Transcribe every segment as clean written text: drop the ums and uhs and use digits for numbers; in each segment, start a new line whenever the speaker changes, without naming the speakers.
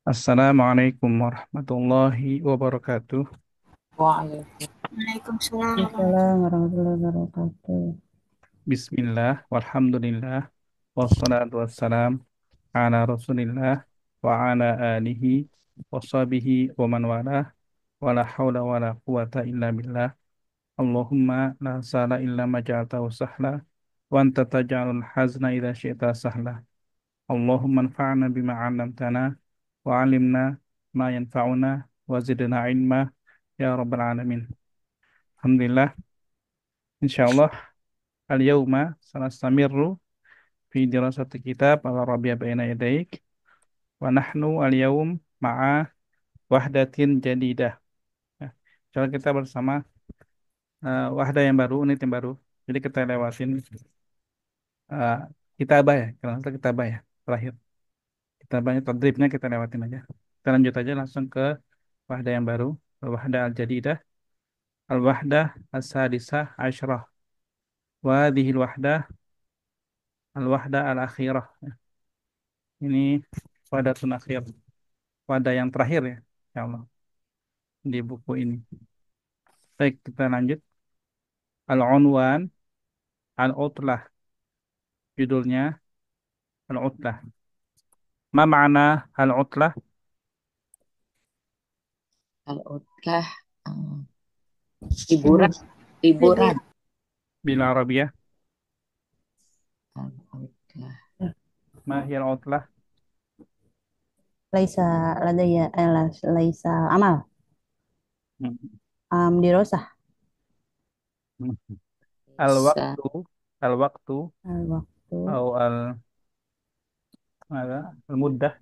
Assalamualaikum warahmatullahi wabarakatuh.
Waalaikumsalam
Waalaikumsalam warahmatullahi wabarakatuh.
Bismillah, walhamdulillah, wassalatu wassalam ala rasulillah wa ala alihi wa sahbihi wa man walah wa la hawla wa la quwata illa billah. Allahumma la sahla illa ma ja'altahu sahla wa anta taj'alul hazna idza syi'ta sahla. Allahumma anfa'na bima 'allamtana wa 'allimna ma yanfa'una wa zidna ilma ya rabbal alamin. Alhamdulillah, insyaallah al-yawma sanastamirru fi dirasati kitab al-Rabi'a baina yadaik wa nahnu al-yawm ma'a wahdatin jadidah. Ya, Insyaallah kita bersama wahdah yang baru, unit yang baru. Jadi kita lewatin uh, kitabah ya, kalau nggak salah kitabah ya, terakhir. Kitabahnya tadribnya kita lewatin aja. Kita lanjut aja langsung ke wahdah yang baru, wahdah al-jadidah, al-wahdah as-sadisah asyrah. Wa hadhil wahdah al-wahdah al-akhirah. Ini wadatun akhir, wadah yang terakhir ya, ya Allah, di buku ini. Baik, kita lanjut. Al-Unwan, Al-Utlah. Judulnya Al-Utlah. Ma ma'ana Al-Utlah?
al-utlah. Liburan, liburan.
Bila Arabiyah.
Al-utlah.
Ma hiya Al-Utlah?
Laisa ladaya laisa amal
Hmm.
dirosah
Hmm.
Bisa
Al-Waktu, Al-Waktu,
al waktu
atau Al-Muddah.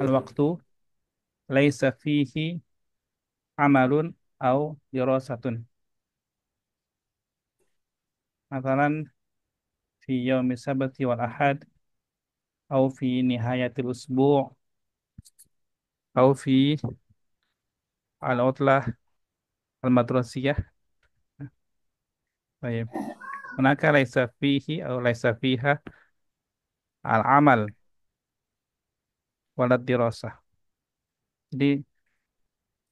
Al-Waktu, laisa fihi amalun au dirasatun. Masalan, fi yaumi sabati wal ahad, au fi nihayatil usbu' au fi al-utlah al-madrasiyah. Baik. Manakah laisa fihi atau laisa fiha al-amal walad dirasah. Jadi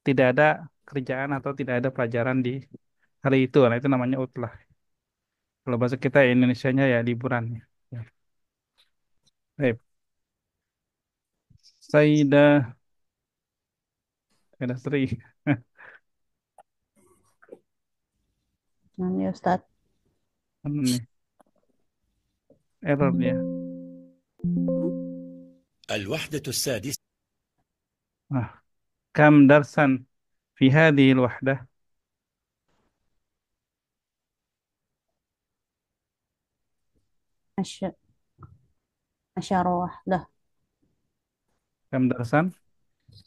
tidak ada kerjaan atau tidak ada pelajaran di hari itu. Nah, itu namanya utlah. Kalau bahasa kita Indonesianya ya liburan. Ya. Baik. Sayyidah Sri.
namanya Ustaz.
Ini errornya.
الوحدة السادسة
Ah, kam darsan fi hadhil wahdah.
Asy asyarah dah
Kam darsan.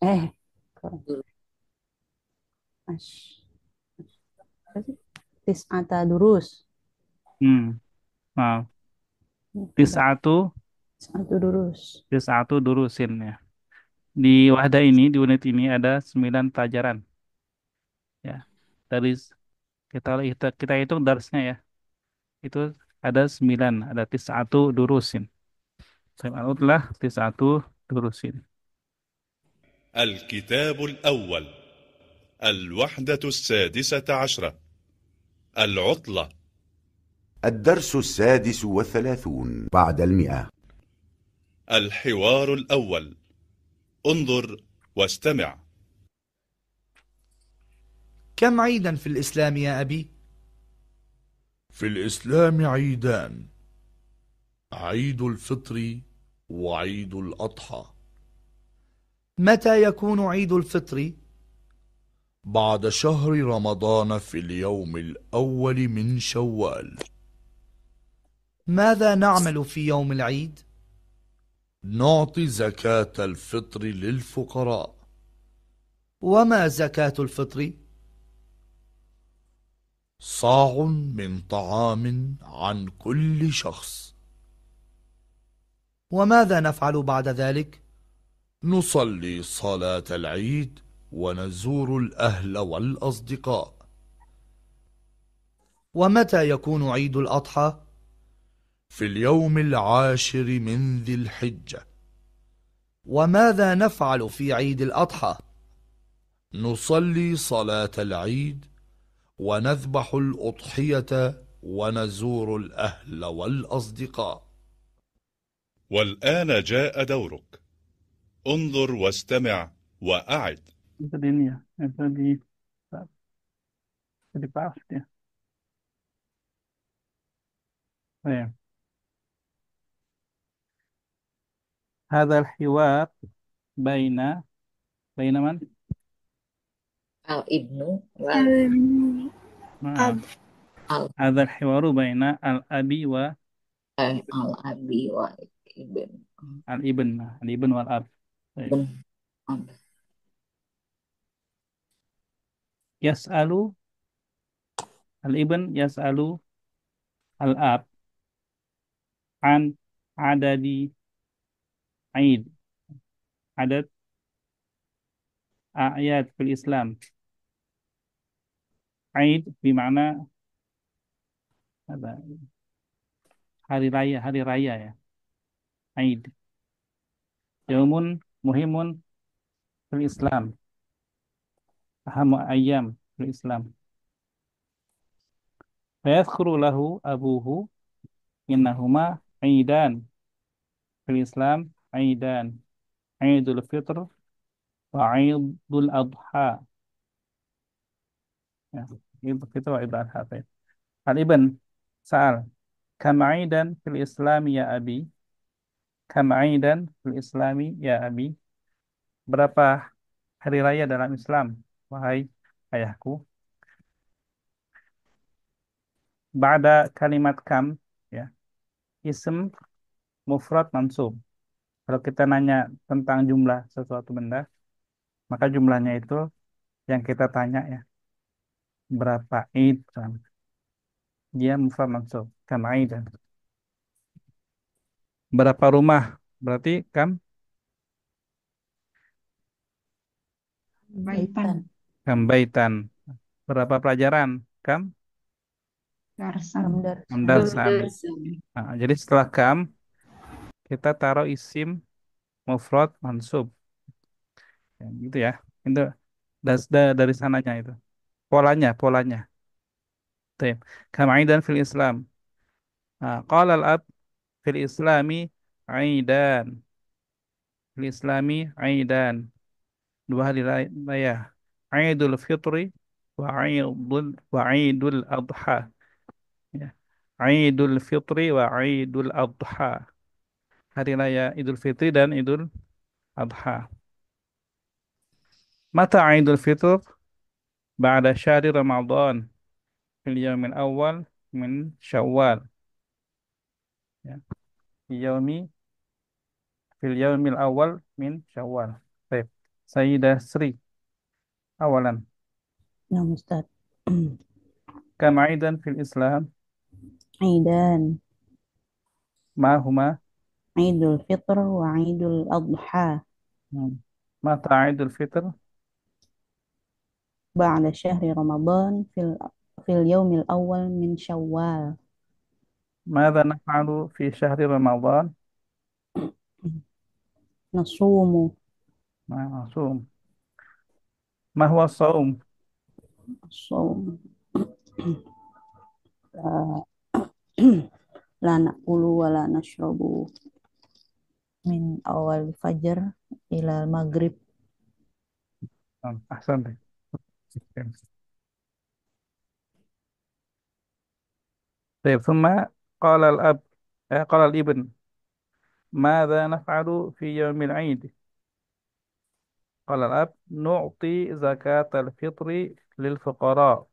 eh kurang. Asy apa sih? Tis'ata durus.
Hmm. Maaf.
Tidak,
Tis'atu
satu durus.
tis'atu durusin ya. Di wahdah ini, di unit ini ada 9 pelajaran. Ya. Dari kita hitung darsnya ya. Itu ada 9, ada tis'atu durusin. Al-utlah tis'atu durusin.
الكتاب الأول الوحدة السادسة عشرة العطلة
الدرس السادس والثلاثون بعد المئة.
الحوار الأول انظر واستمع.
كم عيدا في الإسلام يا أبي؟
في الإسلام عيدان: عيد الفطر وعيد الأضحى.
متى يكون عيد الفطر؟
بعد شهر رمضان في اليوم الأول من شوال.
ماذا نعمل في يوم العيد؟
نعطي زكاة الفطر للفقراء.
وما زكاة الفطر؟
صاع من طعام عن كل شخص.
وماذا نفعل بعد ذلك؟
نصلي صلاة العيد ونزور الأهل والأصدقاء.
ومتى يكون عيد الأضحى؟
في اليوم العاشر من ذي الحجة.
وماذا نفعل في عيد الأضحى؟
نصلي صلاة العيد ونذبح الأضحية ونزور الأهل والأصدقاء.
والآن جاء دورك. انظر واستمع وأعد.
Itu di ini ya. Itu di pas ya. طيب. هذا الحوار بين من؟
Al-ibnu wal
نعم.
al
هذا الحوار بين الأبي
al-abi wal ibn
الابن والأب. طيب.
ibn ab.
يسأل الابن يسأل الأب عن عدد عدد أعياد في الإسلام. عيد بمعنى هذا hari raya ya. Aid. Yaumun muhimun fil Islam. Ahamu ayyam fil Islam. Fayadkhuru lahu abuhu innahuma aidan fil Islam aidan. Aidul Fitr wa Aidul Adha. Ya, Aidul Fitr wa Aidul Adha. Al-Ibn Sa'al. Kam aidan fil Islam ya abi? Kam aidan fil Islami ya abi? Berapa hari raya dalam Islam, wahai ayahku? Ba'da kalimat kam, ya, ism mufrad mansub. Kalau kita nanya tentang jumlah sesuatu benda, maka jumlahnya itu yang kita tanya ya, berapa id kan? Dia mufrad mansub, kam aidan. Berapa rumah? Berarti
Baitan.
kam baitan. Berapa pelajaran?
Kam
Kam
darsan.
darsan. Nah, jadi setelah kam kita taruh isim mufrad mansub. Ya, gitu ya. Itu dari sananya itu. Polanya. Baik. Kam aidan fil Islam. Nah, qala al-ab fil Islami aidan. Fil Islami aidan. Dua hari raya. Aidul Fitri wa Aidul Adha. Ya. Aidul Fitri wa Aidul Adha. Hari raya Idul Fitri dan Idul Adha. Mata Aidul Fitr? Ba'da syahri Ramadan. Fil yaumil awal min Syawal. Ya. Yaumi fil yaumil awal min Syawal. Baik. Sayyidah Sri awalan.
Ya Ustaz.
Kam aidan fil Islam?
Aidan.
Ma huma?
Idul Fitr wa Idul Adha.
Mata Aidul Fitr?
Ba'da syahri Ramadan fil yaumil awal min Syawal.
Mada naf'alu fi syahri Ramadan?
Nasumu.
Ma'asum. Ma huwa saum?
As-sawm. La na'kulu wa la nashrabu min awal fajar ila maghrib.
Ahsan deh. Baik, thumma qala al-ab qala al-ibn mada naf'alu fi yaumil 'id? Qala al-ab nu'ti zakat al-fitri lil fuqara.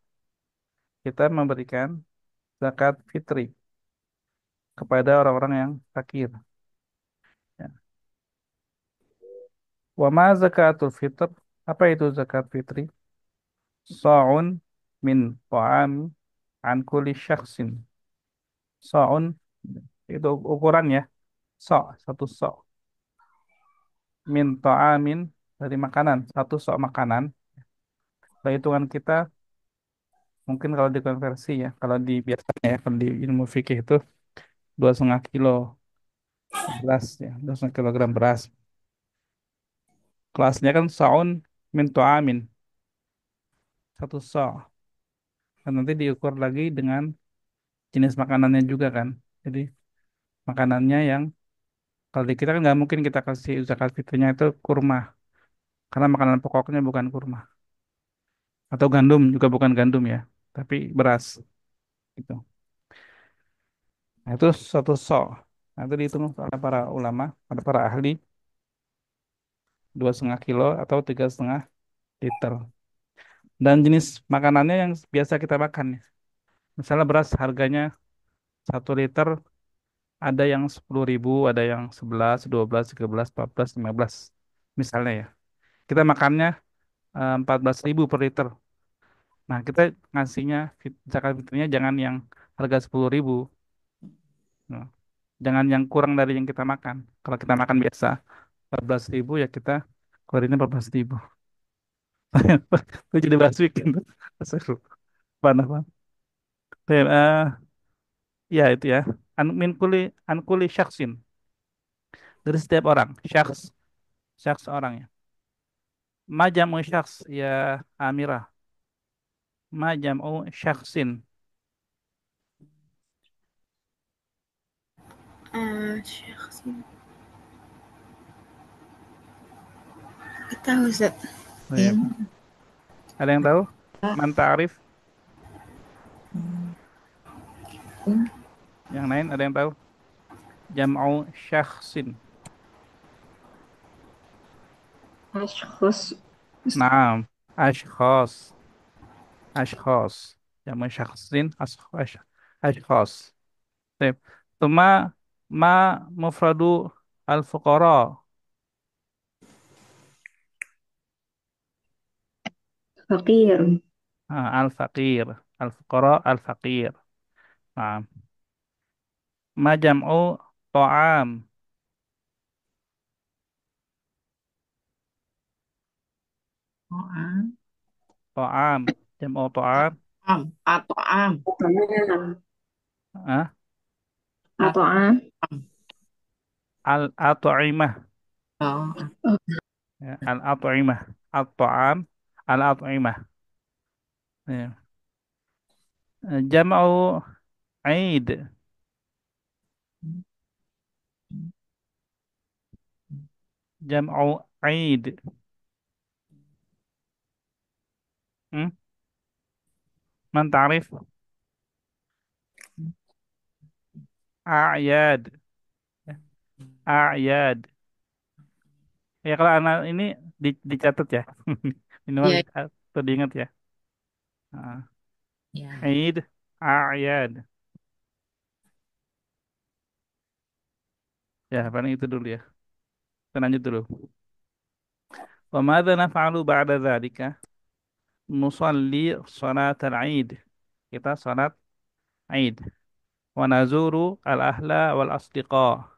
Kita memberikan zakat fitri kepada orang-orang yang fakir. Ya. Wa ma zakatul fitr? Apa itu zakat fitri? Sa'un min ta'am an kulli syakhsin. Sa'un itu ukuran ya. Satu sa' min ta'amin dari makanan, satu sa' makanan. Kalau hitungan kita mungkin kalau dikonversi ya, kalau di biasanya ya, kalau di ilmu fikih itu 2,5 kilo beras ya, 2,5 kilogram beras. Kelasnya kan saun min tu'amin, satu sa'. Dan nanti diukur lagi dengan jenis makanannya juga kan. Jadi makanannya yang kalau di kita kan nggak mungkin kita kasih zakat fitrnya itu kurma, karena makanan pokoknya bukan kurma. Atau gandum juga bukan gandum ya, tapi beras gitu. Nah, itu satu so'. Nah, itu dihitung oleh para ulama, oleh para ahli 2,5 kilo atau 3,5 liter. Dan jenis makanannya yang biasa kita makan ya. Misalnya beras harganya 1 liter, ada yang 10.000, ada yang 11, 12, 13, 14, 15. Misalnya ya. Kita makannya 14.000 per liter. Nah, kita ngasihnya zakat fitrnya jangan yang harga 10.000. Nah, jangan yang kurang dari yang kita makan. Kalau kita makan biasa 14.000 ya kita keluarinnya 14.000. Itu jadi bahas weekend. Seru. Apa? Ya itu ya. An kuli syaksin. Dari setiap orang. Syaks orang ya. Ma jam'u syaks ya Amirah. Ma jam'u syaksin.
شخص tahu Ustaz.
Ya. Ada yang tahu? Man ta'rif? Yang lain ada yang tahu? Jam'u syaksin.
Ashkhos.
Naam. Ashkhos. Ashkhos. Jam'u syaksin. Ashkhos. Baik. Tuma ma mufradu al-fuqara.
Fakir.
Al-faqir. Al-fuqara al-faqir. Nah, ma jam'u ta'am.
To'am.
Ta'am. Jam'u ta'am.
Atau am.
Ah,
Atau am.
al-at'imah.
Oh,
Ya, al-at'imah. At-ta'am. Al-at'imah. Ya. Jam'u Aid. Jam'u Aid. Hmm? Man ta'rif? A'yad. Ya, A'yad. Ya kalau anak ini dicatat ya. Minimal
iya,
atau diingat ya. Ah,
iya.
Aid. A'yad. Ya, paling itu dulu ya. Kita lanjut dulu. Wa madza naf'alu ba'da dzalika? Nusalli salatal Aid. Kita salat Aid. Wa nazuru al-ahla wal asdiqa.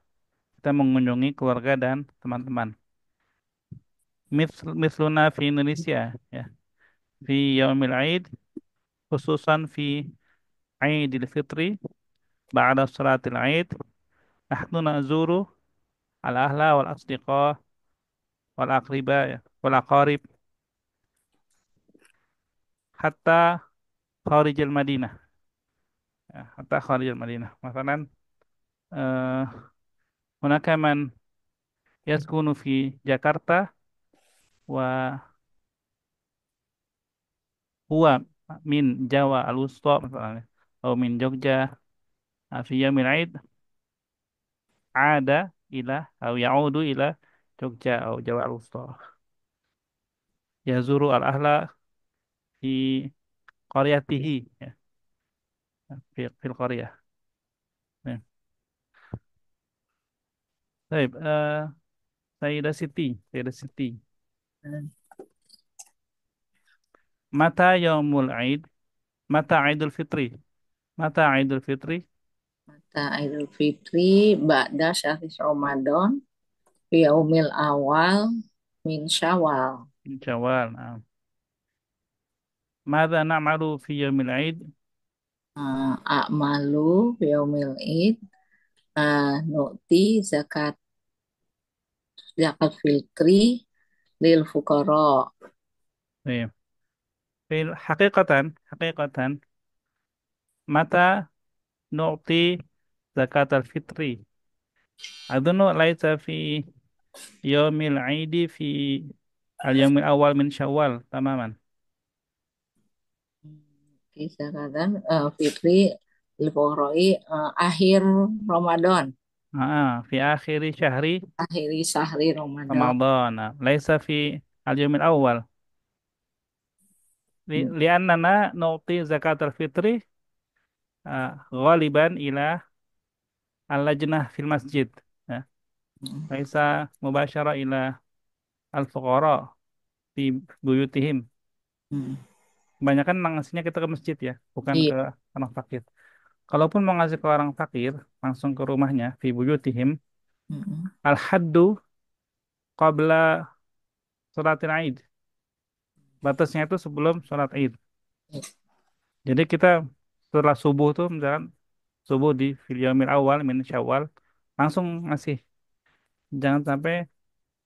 Kita mengunjungi keluarga dan teman-teman. Misluna fi Indonesia ya. Fi yaumil Aid, khususan fi Aidil Fitri, ba'da salatil Aid, nahnu nazuru al-ahla wal asdiqa wal aqriba ya, wal aqarib hatta kharijil Madinah. Ya, hatta kharijil Madinah. Masalan, eh hunaka man yaskunu fi Jakarta wa huwa min Jawa al-Wusta misalnya, atau min Jogja, fi yaumil Aid ada ila atau yaudu ila Jogja atau Jawa al-Wusta. Yazuru al-ahla fi qaryatihi ya, fil qaryah. Ya. Baik, Sayyidah Siti. Mata yaumul Aid? Mata Aidul Fitri? Mata Aidul Fitri?
Mata Idul Fitri, Ba'da Syahri Ramadan, Yaumil Awal, Min Syawal.
Syawal. Nah. Mada na'malu fi yaumil Aid?
A'malu, Yaumil Id, Nu'ti, Zakat fitri, lil fuqara.
Baik. Hakikatan mata nu'ti zakat al-fitri. Adunu laisa fi yaumil aidi fi al-yaumil awal min syawal tamaman.
Zakatan fitri lil fuqara'i akhir Ramadan,
Fi akhiri syahri
akhiri sahri Ramadan.
Ramadan. Laisa fi al-yaumil awal. Li'annana nu'ti zakat al-fitri ghaliban ila al-lajnah fil masjid. Ya. Laisa mubasyara ila al-fuqara fi buyutihim. Kebanyakan ngasihnya kita ke masjid ya, bukan
Iya.
ke orang fakir. Kalaupun mau ngasih ke orang fakir, langsung ke rumahnya, fi buyutihim, al-haddu qabla sholatil Aid. Batasnya itu sebelum sholat Id. Jadi kita setelah subuh tuh, misalkan subuh di fil yaumil awal min Syawal, langsung ngasih. Jangan sampai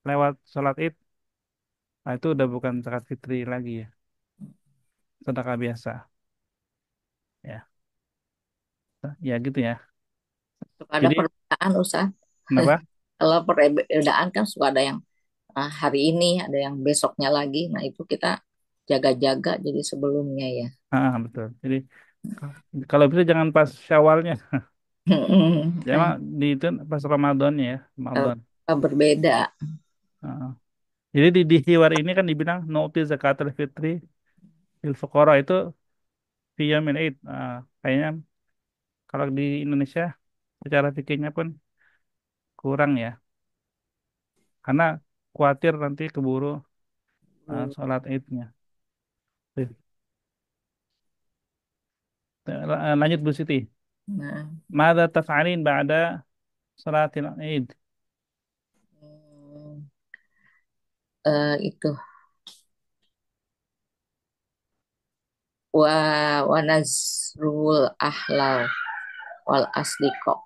lewat sholat Id, nah itu udah bukan zakat fitri lagi ya, sedekah biasa. Ya, ya gitu ya.
Suka ada
Jadi
perbedaan Ustaz.
kenapa?
Kalau perbedaan kan suka ada yang hari ini, ada yang besoknya lagi. Nah, itu kita jaga-jaga jadi sebelumnya ya.
Betul. Jadi kalau bisa jangan pas Syawalnya. Ya
Nah,
emang di itu pas Ramadannya ya, Ramadan.
berbeda.
Ah. Jadi di hiwar ini kan dibilang nu'ti zakatul fitri fil fuqara itu fi yaumil id. Kayaknya kalau di Indonesia secara fikihnya pun kurang ya. Karena khawatir nanti keburu sholat idnya. Lanjut Bu Siti.
Nah,
Mada taf'alin ba'da sholatil id?
hmm, itu wa nazrul ahlal wal asdiqo.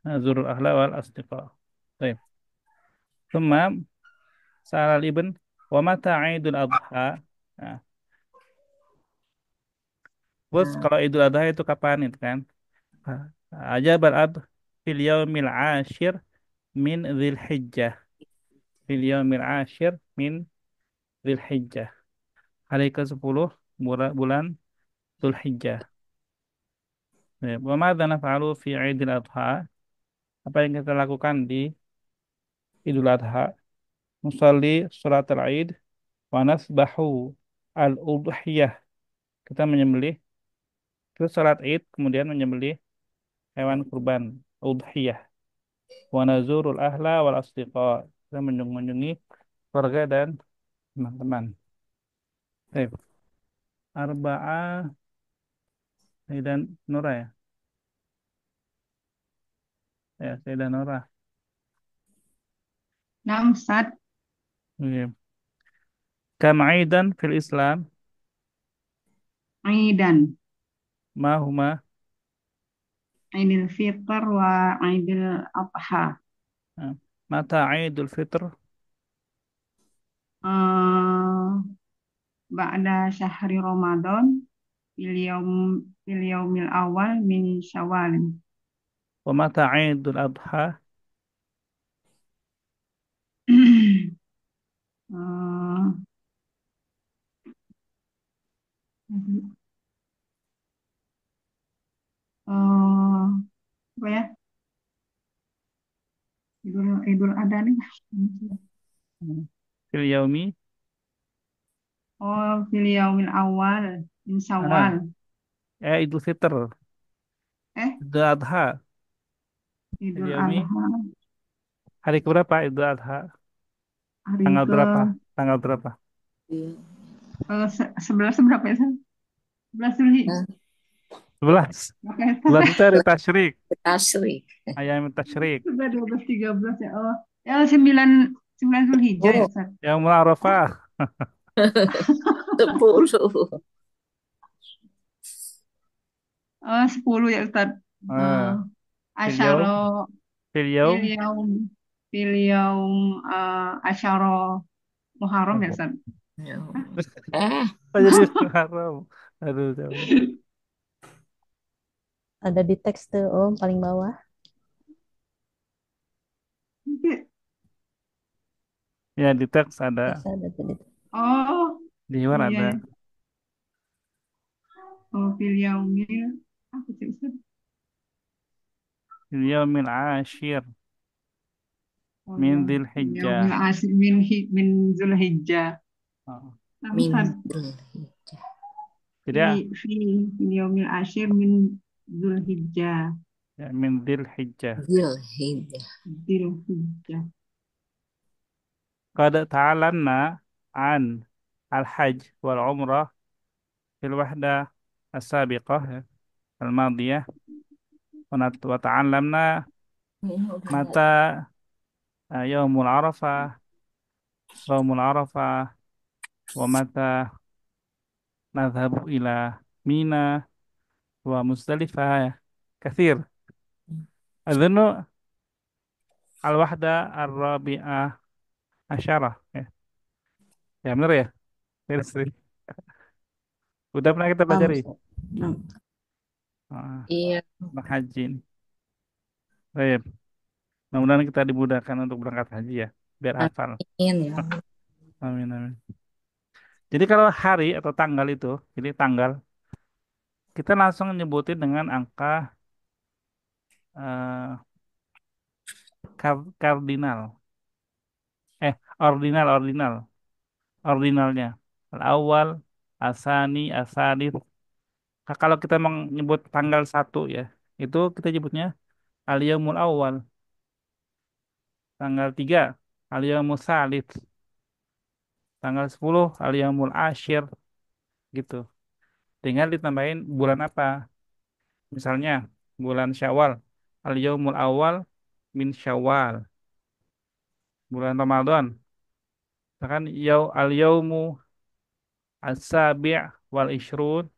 Zurul ahla wal asdiqa. Baik. Thumma sa'al ibn wa mata Idul Adha? Nah, terus
Nah,
kalau Idul Adha itu kapan itu kan? Ajabal ab fil yaumil ashir min Dzil Hijjah. Fil yaumil ashir min Dzil Hijjah. Hari ke-10 bulan Dzulhijjah. Wa madza naf'alu fi Idul Adha? Apa yang kita lakukan di Idul Adha? Nusalli salatul Id wa nasbahu al-udhiyah. Kita menyembelih, terus salat Id kemudian menyembelih hewan kurban udhiyah. Wa nazurul ahla wal asdiqa. Kita mengunjungi keluarga dan teman-teman. Baik. Arba'ah Sayyidan Nura ya. Ya, Sayyidan Nura.
Naam, Ustaz.
Oke. Kam aidan fil Islam
Aidan.
ma huma?
Aidil Fitr wa Aidil Adha.
Nah, Mata Aidul Fitr?
Eh, Ba'da syahri Ramadan fil yaumil awal min Syawal.
Wa mata Aidul Adha?
Eh, apa ya? Idul Adha nih.
Fil yaumi?
Oh, fil yaumil awal min Syawal.
Idul Fitr.
Eh,
Idul Adha. Fil
Idul
yaumi?
Adha
Hari keberapa Idul Adha?
hari
Tanggal
ke
berapa? Tanggal berapa?
11 berapa ya? 11 Zulhijjah.
11.
Oke, ya?
11 itu hari tasyrik.
Asri.
Ayam tasyrik.
Sudah 12 13 ya. Oh, ya 9 Zulhijjah ya,
Oh,
Ustaz.
Yang Arafah.
10.
Oh, 10 ya, Ustaz.
Eh, Fil yaum?
Asyara
Fil
fil
yaum?
yaum fil yaum asyara Muharram ya, San?
Eh,
Oh, jadi haram. Aduh, jauh.
Ada di teks tuh, Om, paling bawah.
Ya, di teks ada,
Teks ada tuh.
Oh,
di luar
oh iya
ada.
ya. Oh, fil yaumil apa sih, Ustaz?
Yaumil ashir
Oh
min
ya,
dzil
fil yaumil
hijjah.
asyir min Zulhijjah.
Oh.
Nah,
min
Ustaz,
Dzulhijjah.
Jadi ya,
fil yaumil asyir min Zulhijjah.
ya min dzil hijjah.
Dzulhijjah.
Zulhijjah.
Qad ta'alamna an al-hajj wal umrah fil wahdah as-sabiqah ya, al-madiyah wa ta'alamna mata yaumul arafah wa mata nadhhabu ila mina wa Muzdalifah ya. Kathir. Adhunnu al-wahda ar-rabi'ah asyarah ya. Ya benar ya? Beres. Udah pernah kita
Paham,
pelajari.
Ustaz. Nah,
Iya,
Tentang haji ini. Baik. Mudah-mudahan kita dimudahkan untuk berangkat haji ya. Biar hafal.
amin ya.
Amin, amin. Jadi kalau hari atau tanggal itu, jadi tanggal, kita langsung nyebutin dengan angka eh, kardinal. Ordinalnya. Al-awwal, asani, asalif. Kalau kita mau nyebut tanggal satu ya, itu kita nyebutnya al-yaumul awwal. Tanggal 3 al-yaumul salis. Tanggal 10 al-yaumul ashir gitu. Tinggal ditambahin bulan apa. Misalnya bulan Syawal, al-yaumul awal min Syawal. Bulan Ramadan, misalkan al-yaumu as-sabi' wal ishrun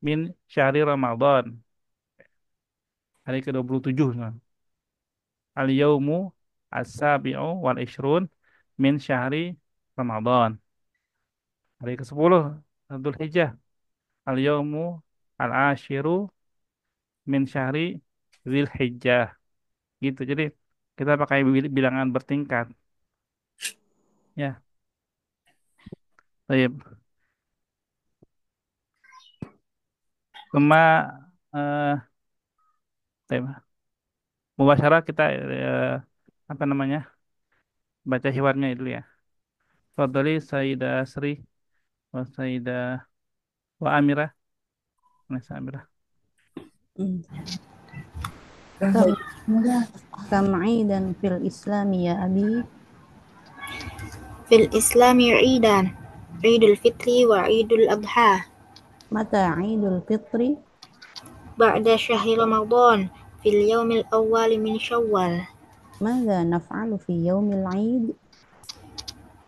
min syahri Ramadan. Hari ke-27. Nah. Al-yaumu as-sabi'u wal ishrun min syahri Ramadan. Hari ke-10 Dzulhijjah. Al-yaumu al-ashiru min syahri Dzulhijjah. Gitu. Jadi kita pakai bilangan bertingkat. Ya, baik. Cuma tema mubasyarah kita apa namanya? Baca hiwarnya dulu ya. Fadli Sayyidah Sri wa Sayyidah wa Amirah. Nisa Amirah.
Kam aidan fil Islami ya Abi?
في الإسلام عيدان عيد الفطر وعيد الأضحى
Mata Idul Fitri?
بعد شهر رمضان في اليوم الأول من شوال
ماذا نفعل في يوم العيد؟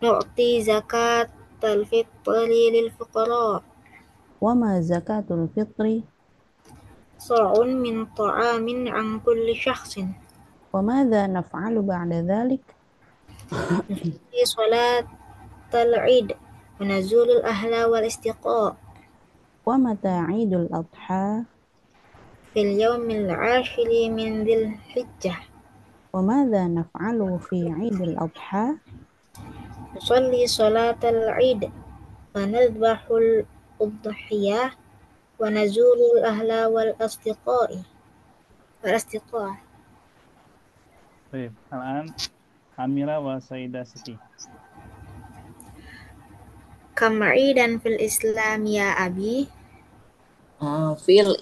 نعطي زكاة الفطر للفقراء
وما زكاة الفطر؟
صاع من طعام عن كل شخص
وماذا نفعل بعد ذلك؟
في صلاة العيد ونزول الأهل والاستقاء
ومتى عيد الأضحى؟
في اليوم العاشر من ذي الحجة
وماذا نفعل في عيد الأضحى؟
نصلي صلاة العيد ونذبح الأضحية ونزور الأهل والأصدقاء
Baik. Al-an Amirah wa Sayyidah Siti.
كم عيدا في الإسلام يا أبي؟
Fil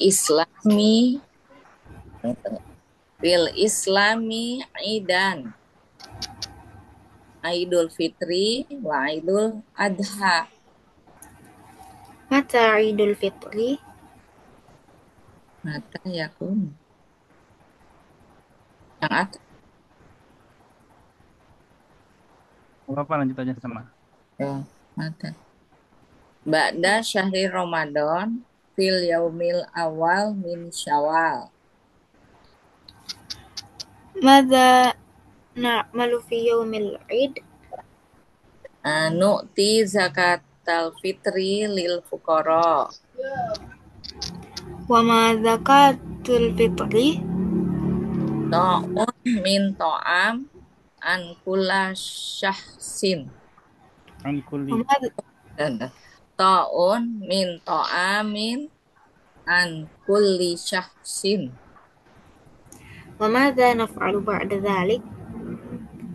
Islami Idan. Idul Fitri wa Idul Adha.
متى عيد الفطر؟
Mata yakun. Yang atas.
Apa lanjut aja sama.
Ya, mata. Ba'da syahri Ramadan fil yaumil awal min Syawal.
ماذا نعمل في يوم العيد؟
Nu'ti zakatal fitri lil fuqara.
وما زكاة الفطر؟
Ta'un min ta'am an kulla syahsin.
An kulli.
Ta'un min ta'amin an kulli syahsin.
وماذا نفعل بعد ذلك؟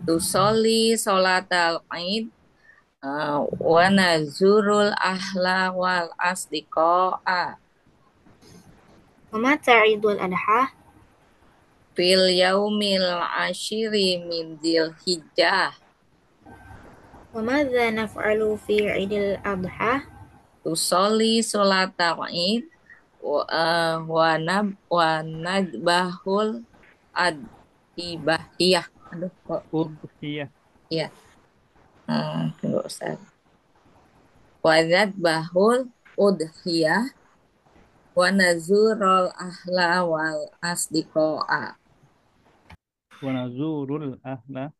Tusolli sholatal Aid wa nazurul ahla wal asdiqa'a
ومتى عيد الأضحى؟
fil yaumil ashiri min Dzulhijjah.
وماذا نفعل في عيد الأضحى؟
Tusolli sholatal Aid wa nadbahul adhiyah. Aduh kok
Udhiyah.
ya. Tunggu Ustaz. Wa nadbahul udhiyah wa nazurul ahla wal asdiqa'a.
Wa nazurul ahla.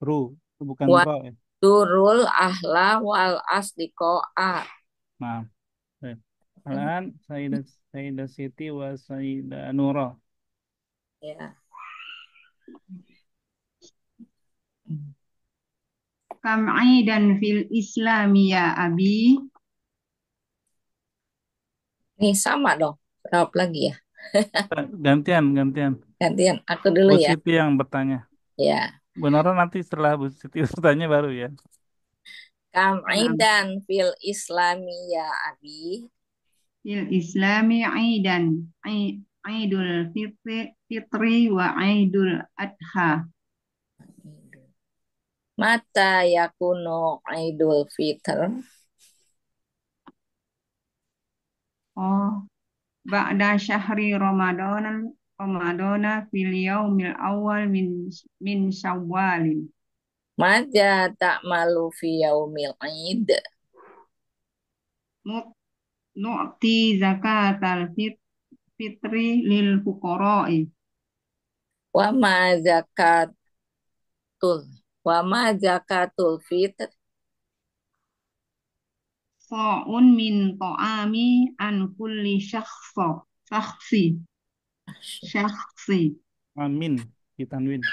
Ru. Bukan
Wa
ro ya.
nazurul ahla wal asdiqa'a.
Maaf. Baik. Al-an Sayyidah Siti wa Sayyidah Nura.
Ya.
Kam aidan fil Islami ya abi?
Nih sama dong. Jawab lagi ya.
Gantian.
Gantian aku dulu
Bu
ya.
Siti yang bertanya.
Ya.
Bu Nura nanti setelah Bu Siti bertanya baru ya.
Kam
Naam.
aidan fil Islami ya abi.
Fil Islami aidan. Aidul fitri wa aidul adha.
Mata yakunu Aidul Fitr.
Oh, ba'da syahri Ramadana fil yaumil awal min Syawwalin.
Maja ta'malu fi yaumil Aid.
Nu'ti zakatal fitri lil fuqara'i.
Wa ma zakatul. Wa ma zakatul fitr.
Sa'un min ta'ami an kulli syakhsi.
Amin. Ditanwin.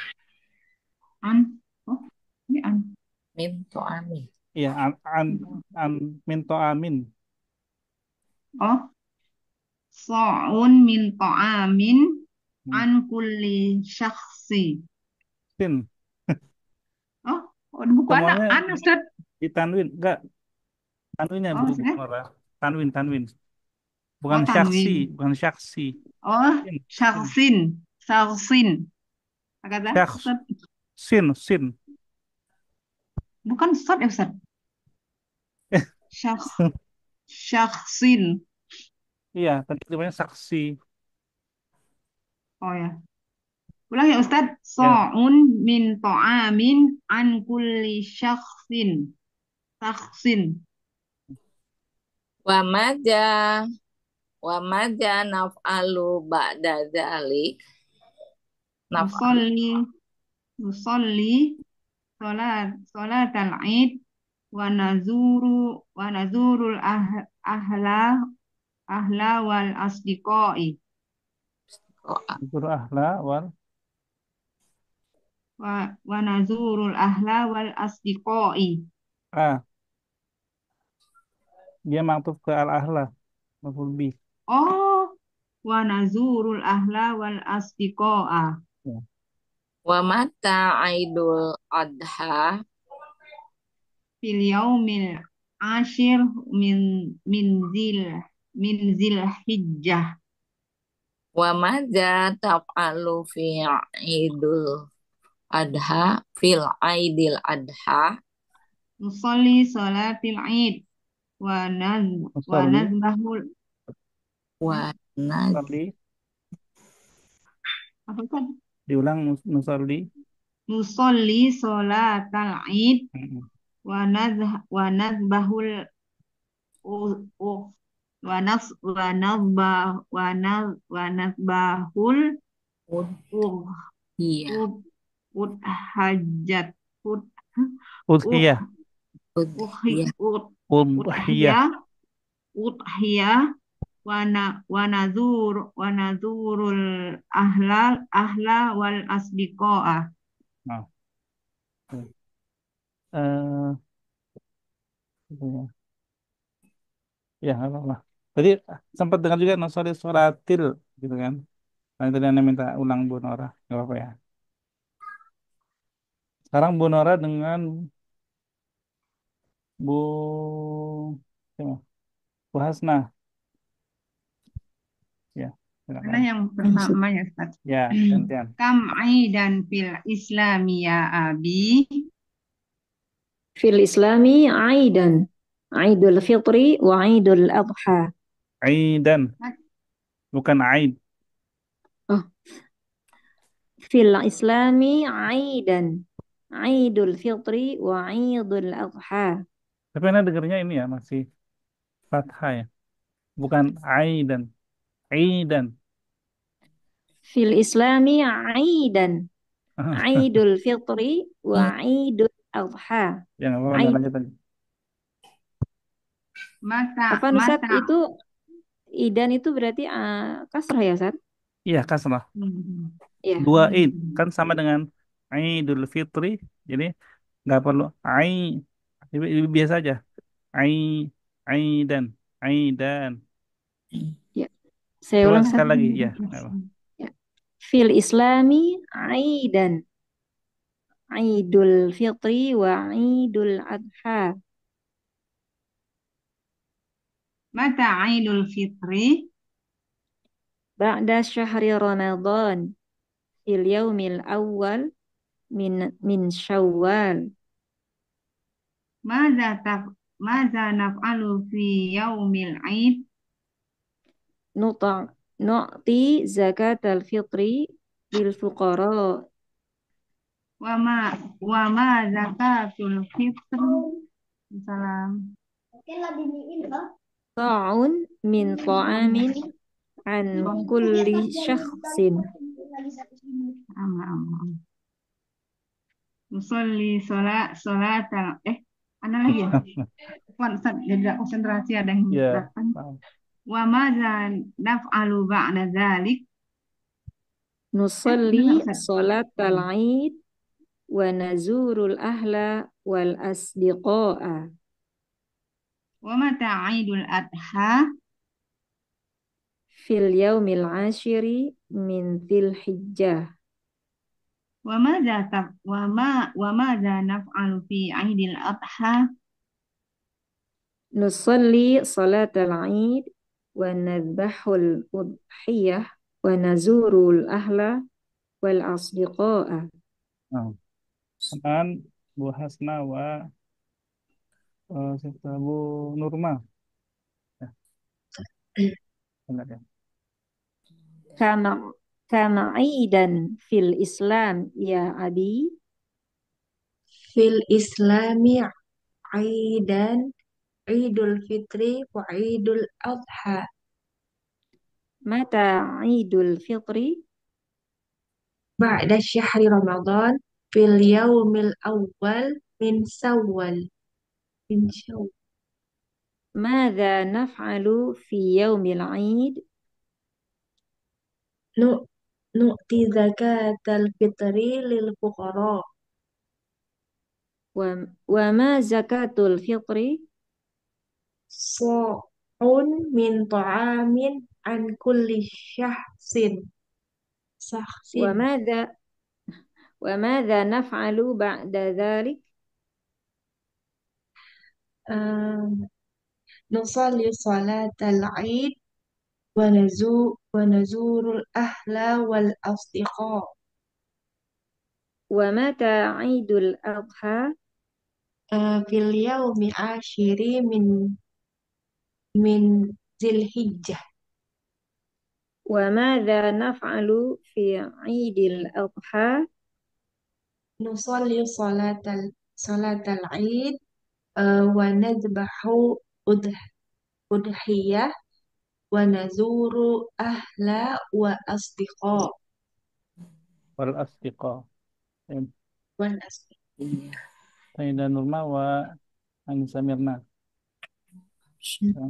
An, oh, ini an.
Min to'amin.
Iya, an minto amin.
Oh, sa'un min ta'amin an kulli syakhsi.
Sin.
Oh, buku anak,
Semuanya
Ustaz.
ditanwin. Enggak. Tanwinnya
Oh,
Bu
saya.
Nura. Tanwin. Bukan
Oh, tanwin.
syaksi.
Oh,
Sin.
syaksin. Kata
Syaks.
Ustaz.
Sin.
Bukan Ustaz ya, Ustaz. Syaksin.
Iya, tadi namanya saksi.
Oh ya. Ulang ya Ustaz. Sa'un min ta'amin an kulli syaksin. Syaksin.
Wa maja naf'alu ba'da dzalik.
Nusalli salat al-Id wa nazurul ahla wal asdiqai.
Guru ahla wal.
Wa nazurul ahla wal asdiqai.
Dia maktub ke al-ahla. Maf'ul bih.
Oh, wa nazurul ahla wal asdiqaa.
Ya.
Wa mata Aidul Adha.
Fil yaumil ashir min zil hijjah.
Wa maja taf'alu fi Aidul Adha fil Aidil Adha.
Nusalli salatil Id wa nazbahul
Nusalli.
apa kan?
Diulang nusalli.
Nusalli salatal Id wa nazbahul wa nasbahul uh
Iya.
udhajat ud uh
Udhiyah.
uhi
Iya.
ud
Udhiyah.
udhiyah wa nazurul ahla wal asdiqoah.
Nah, eh gitu ya. Ya, nggak apa-apa. Tadi sempat dengar juga nusolli sholatil gitu kan. Nah, tadi Anda minta ulang Bu Nora. Nggak apa-apa ya. Sekarang Bu Nora dengan Bu siapa? Bu Hasna. Ya,
Mana
silakan.
yang pertama ya, Ustaz?
Ya, gantian.
Kam aidan fil islami ya abi?
Fil Islami aidan. Aidul Fitri wa Aidul Adha.
Aidan, bukan Aid.
Oh, fil Islami aidan. Aidul Fitri wa Aidul Adha.
Tapi Anda dengarnya ini ya masih fathah ya. Bukan Aidan. Aidan.
Fil Islami aidan. Aidul Fitri wa Aidul Adha.
Ya, nggak apa-apa. Anda
Aid.
lanjut lagi.
Apa Ustaz itu idan itu berarti kasrah ya Ustaz?
Iya, kasrah.
Iya.
Dua id kan sama dengan Idul Fitri. Jadi nggak perlu ai. Biasa aja. Ai, Aidan, Aidan.
Ya. Saya
Coba
ulang
sekali
Ustaz.
lagi ya. Nggak apa.
Ya. Fil Islami aidan. Aidul Fitri wa Aidul Adha.
Mata Aidul Fitri?
Ba'da syahri Ramadan. Fil yaumil awal min Syawal.
Maza naf'alu fi yaumil Aid?
Nu'ti zakat al-fitri lil fuqara.
Wa ma zakatul fitr? Salam.
Ta'un min ta'amin an kulli syakhsin.
Musolli sholat ana lagi ya? Ustaz, jadi konsentrasi ada yang
Ya.
datang. Wa madza naf'alu ba'da dzalik?
Nusalli salatal Aid wa nazurul ahla wal asdiqa'a.
Wa mata Aidul Adha?
Fil yaumil ashiri min Dzil Hijjah.
Wa madza naf'alu fi Aidil Adha?
Nusalli salatal Aid wa nadbahul udhiyah wa nazurul ahla wal asdiqa'a.
Nah, kan Bu Hasna wa Bu Nurma. Ya. Benar ya.
Kama aidan fil Islam ya abi.
Fil Islami aidan Idul Fitri wa Idul Adha.
Mata Idul Fitri?
Ba'da syahri Ramadan fil yaumil awal min Syawal. Min Syawal.
Madza naf'alu fi yaumil Aid?
Nu'ti zakatal fitri lil fuqara.
Wa ma zakatul fitri?
So'un min ta'amin an kulli syahsin.
Wa madza naf'alu ba'da dzalik?
Nusalli salatal Aid wa nazurul ahla wal asdiqa.
Wa mata Idul Adha?
Fil yaumi ashiri min Dzilhijjah.
Wa madza naf'alu fi Idil Adha?
Nusalli salatal Aid wa nadbahu udhiyah ونزور أهل وأصدقاء
Wal asdiqa. Baik.
Iya.
Sayyidah Nurma wa Anissa Mirna. Ya.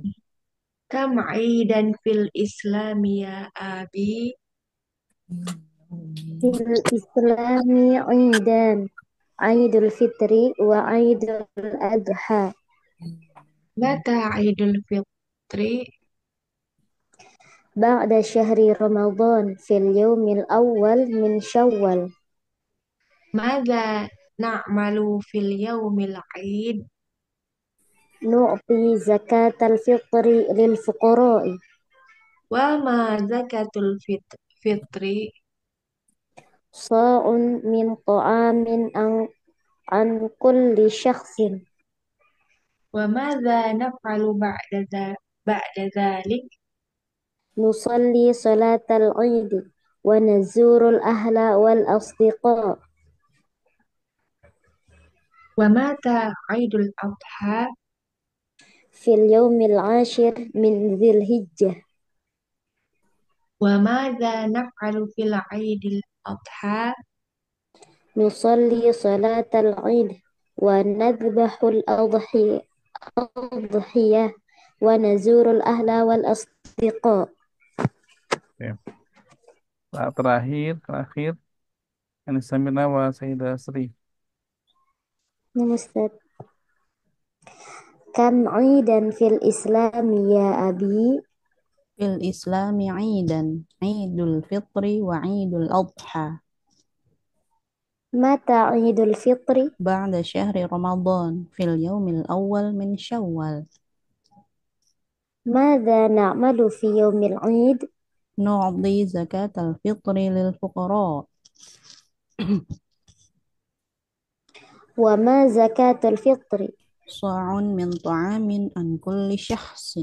كم عيدا في الإسلام يا أبي
في الإسلام عيدان عيد الفطر وعيد الأضحى
متى عيد الفطر
بعد شهر رمضان في اليوم الأول من شوال
ماذا نعمل في اليوم العيد
نعطي زكاة الفطر للفقراء
وما زكاة الفطر
صاع من طعام عن كل شخص
وماذا نفعل بعد ذلك
نصلي صلاة العيد ونزور الأهل والأصدقاء
ومتى عيد الأضحى
في اليوم العاشر من ذي الهجة
وماذا نفعل في العيد الأضحى
نصلي صلاة العيد ونذبح الأضحية ونزور الأهل والأصدقاء.
Oke. Terakhir Anissa Mirna wa Sayyidah Sri.
Ustaz. كم عيدا في الإسلام يا أبي
في الإسلام عيدا عيد الفطر وعيد الأضحى
متى عيد الفطر
بعد شهر رمضان في اليوم الأول من شوال
ماذا نعمل في يوم العيد
نعطي زكاة الفطر للفقراء
وما زكاة الفطر
صاع من طعام عن كل شخص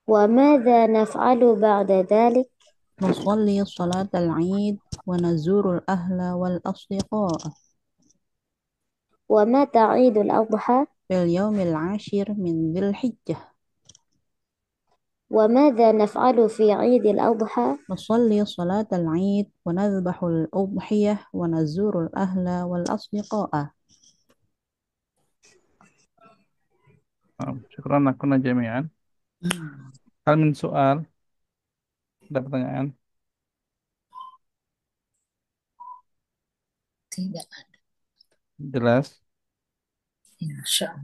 وماذا نفعل بعد ذلك
نصلي صلاة العيد ونزور الأهل والأصدقاء
ومتى عيد الأضحى
في اليوم العاشر من ذي الحجة
وماذا نفعل في عيد الأضحى
نصلي صلاة العيد ونذبح الأضحية ونزور الأهل والأصدقاء.
Syukran lakunna jami'an. Hal min soal. Ada pertanyaan?
Tidak ada.
Jelas?
Insya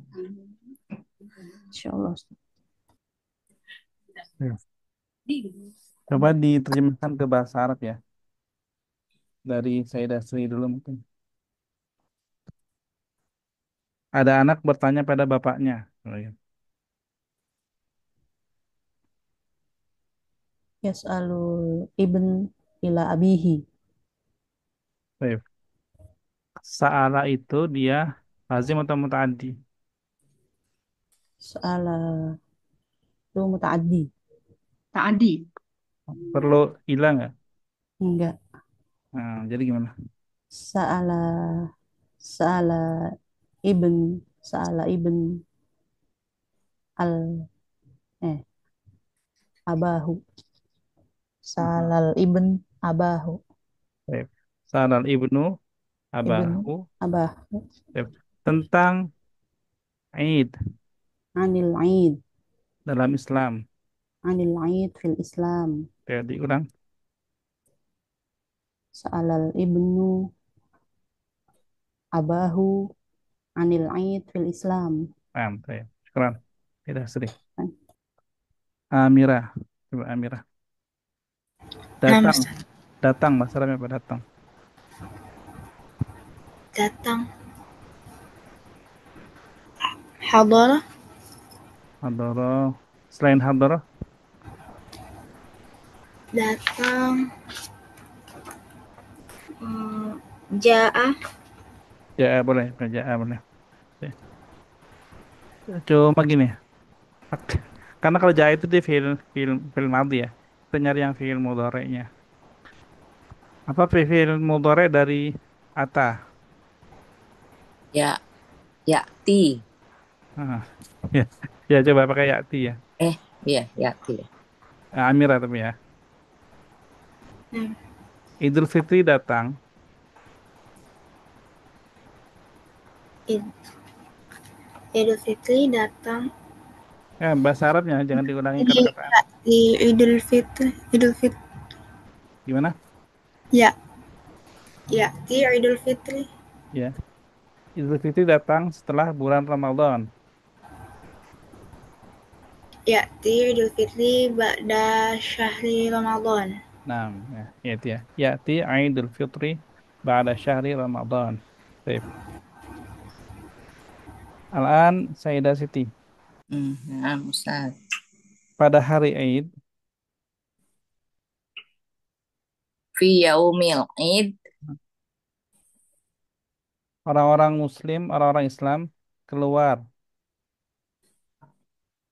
Insyaallah.
Ya. Coba diterjemahkan ke bahasa Arab ya. Dari Sayyidah Sri dulu mungkin. Ada anak bertanya pada bapaknya. Oh, ya.
Yas'alul ibn ila abihi.
Baik. Sa'ala itu dia lazim atau muta'addi?
Sa'ala itu muta'addi.
Ta'adi.
Perlu hilang nggak?
Enggak.
Nah, jadi gimana?
Sa'ala Sa'ala Sa'ala ibn al abahu. Sa'alal ibn abahu.
Baik. Sa'alal ibnu
Ibn
abahu.
abahu.
Baik. Tentang Eid
Anil Aid.
dalam Islam.
Anil Aid fil Islam.
Baik, diulang.
Sa'alal ibnu abahu anil Aid fil Islam.
Baik. Syukran. Tidak sering. Amirah. Coba Amirah. Datang. Datang. Bahasa Arabnya apa datang?
Datang. Hadara.
Hadara. Selain hadara?
Datang. Ja'a.
Ya boleh. Ya boleh. Cuma gini. Karena kalau jaa itu dia fi'il madhi ya. Kita nyari yang fi'il mudhari'nya. Apa fi'il mudhari' dari ata?
Ya, ya'ti.
Ah, ya, ya coba pakai ya'ti ya.
Iya, yati.
Amira tapi ya.
Hmm.
Idul Fitri datang.
Id- Idul Fitri datang
Bahasa Arabnya jangan diulangi
di
kata-kataan.
di Idul Fitri. Idul Fitri.
Gimana?
Ya, ya, di Idul Fitri.
Ya. Idul Fitri datang setelah bulan Ramadan.
Ya, di Idul Fitri ba'da syahri Ramadan.
Nah, ya itu ya. Ya'ti Idul Fitri ba'da syahri Ramadan. Baik. Al-an Sayyidah Siti.
Nah, Ustaz.
Pada hari Id,
Fi yaumil id.
orang-orang Muslim, orang-orang Islam keluar.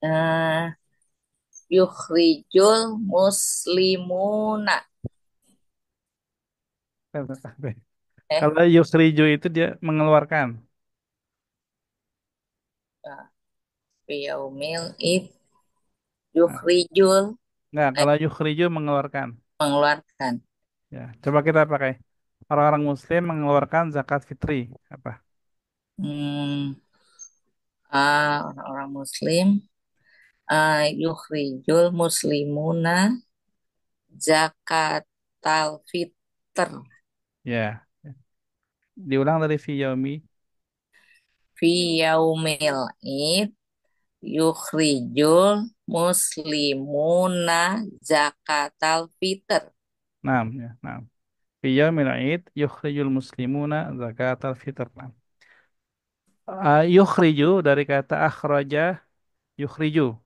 eh, Yukhrijul muslimuna. Eh,
Kalau yukhriju itu dia mengeluarkan.
Fi yaumil id.
Nah,
Yukhrijul.
enggak, kalau yukhriju mengeluarkan.
Mengeluarkan.
Ya, coba kita pakai. Orang-orang Muslim mengeluarkan zakat fitri. Apa?
Hmm, Orang-orang Muslim. Yukhrijul muslimuna zakatal fitr.
Ya, diulang dari fi yaumi.
Fi yaumil id. Yukhrijul muslimuna zakatal fitr.
Nah, ya, nah. Fi yaumil Id yukhrijul muslimuna zakatal fitr. Nah. Yukhriju dari kata akhraja yukhriju.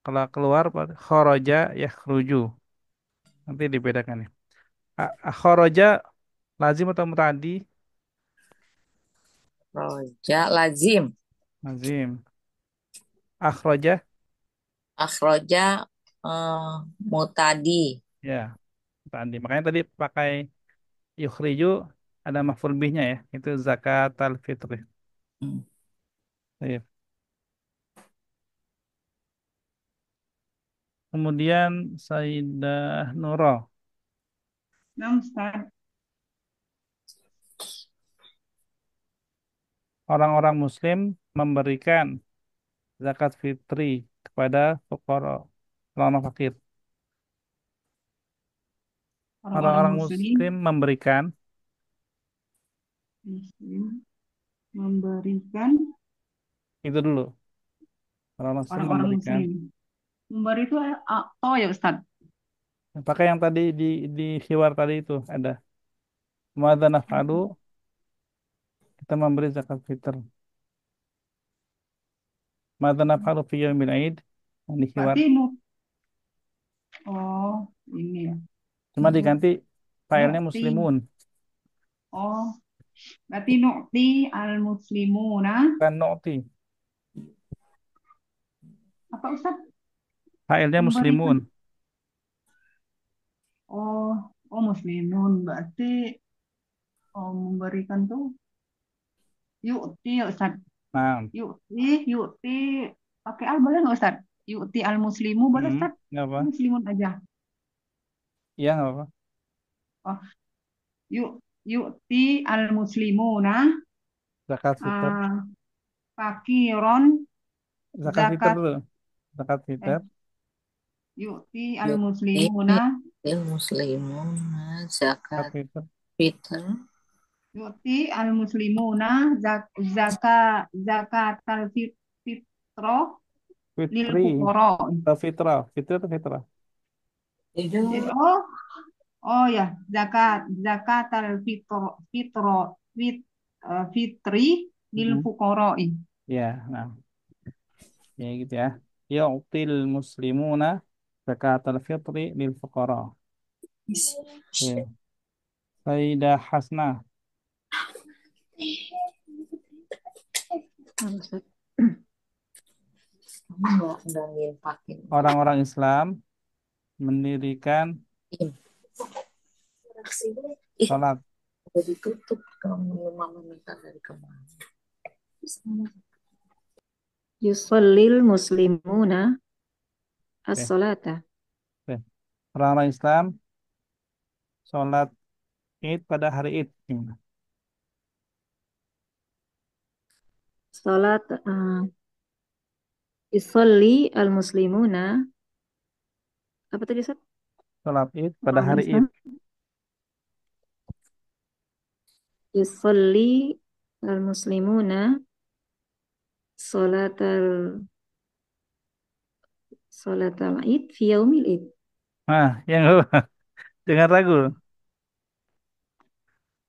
Kalau keluar kharaja yakhruju. Nanti dibedakan ya. Kharaja lazim atau muta'addi?
Roja lazim.
Lazim. Akhraja
Akhroja mutadi.
ya, muta'addi. Makanya tadi pakai yukhriju ada maf'ul bihnya ya. Itu zakatal fitri.
Hmm.
Baik. Kemudian Sayyidah Nurul.
Nah, Ustaz.
Orang-orang Muslim memberikan zakat fitri kepada fuqara, orang fakir.
Orang-orang
Orang-orang
Muslim,
Muslim memberikan
memberikan
itu dulu. Orang Muslim
orang-orang
memberikan.
Muslim. Memberi itu oh ya Ustaz.
Pakai yang tadi di hiwar tadi itu ada. Madza naf'alu, kita memberi zakat fitr. Madza naf'alu fi yaumil Aid, yang di hiwar.
Berarti oh ini ya.
Cuma diganti filenya
Nu'ti.
muslimun,
Oh, berarti nu'ti al muslimuna.
kan nu'ti.
Apa Ustaz?
Filenya
Memberikan.
muslimun.
Oh, muslimun. Berarti memberikan tuh yu'ti ya Ustaz.
Nah,
Yu'ti pakai al boleh nggak Ustaz? Yu'ti al muslimu boleh Ustaz?
nggak apa?
Muslimun aja.
Iya nggak apa?
Oh, yu'ti al muslimuna
Zakat fitr.
fakiron
Zakat fitr
zakat
dulu. Zakat fitr.
yu'ti al
Yu'ti
muslimuna
muslimuna
Zakat
zakat
fitr.
fitr.
yu'ti al muslimuna zakat al fitro lil
Fitri.
fuqara.
Atau fitrah. Fitri atau fitrah?
Itu
Jadi ya zakat al fitri lil fuqara.
Ya, nah. Ya gitu ya. Yu'til muslimuna zakatal fitri lil fuqara. Ya. Sayyidah Hasnah. Orang-orang Islam mendirikan salat.
udah ditutup kalau mama minta dari kemana.
Yusallil muslimuna
Oke,
as-salata.
oke. Orang-orang Islam sholat Id pada hari Id. Gimana?
Salat yusolli al-muslimuna. Apa tadi Ustaz?
Sholat Id pada
Orang
hari Id.
Islam yusolli al-muslimuna salatal salatal Id fi yaumil Id.
Nah, yang jangan ragu.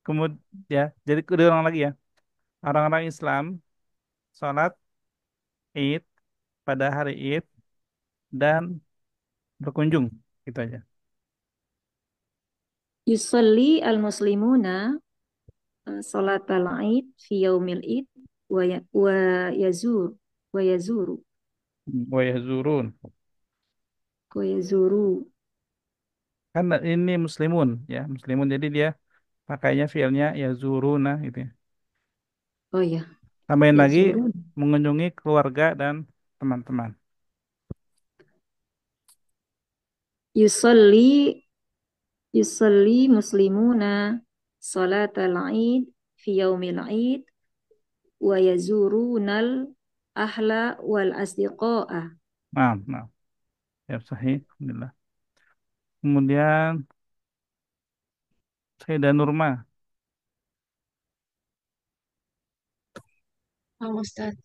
Kemudian ya, jadi diulang lagi ya. Orang-orang Islam sholat Id pada hari Id dan berkunjung, gitu aja.
Yusolli al-muslimuna salatal Id fi yaumil Id wa yazur wa yazuru
Wa yahzurun.
wa yazuru.
Kan ini muslimun ya, muslimun jadi dia pakainya fiilnya yazuruna gitu ya.
Oh ya,
Tambahin lagi
yazuru.
mengunjungi keluarga dan teman-teman.
Yusolli yusolli muslimuna salatal Id fi yaumil Id wa yazurunal ahla wal asdiqa'a.
Nah, nah, ya sahih, alhamdulillah. Kemudian Sayyidah Nurma
Ustaz.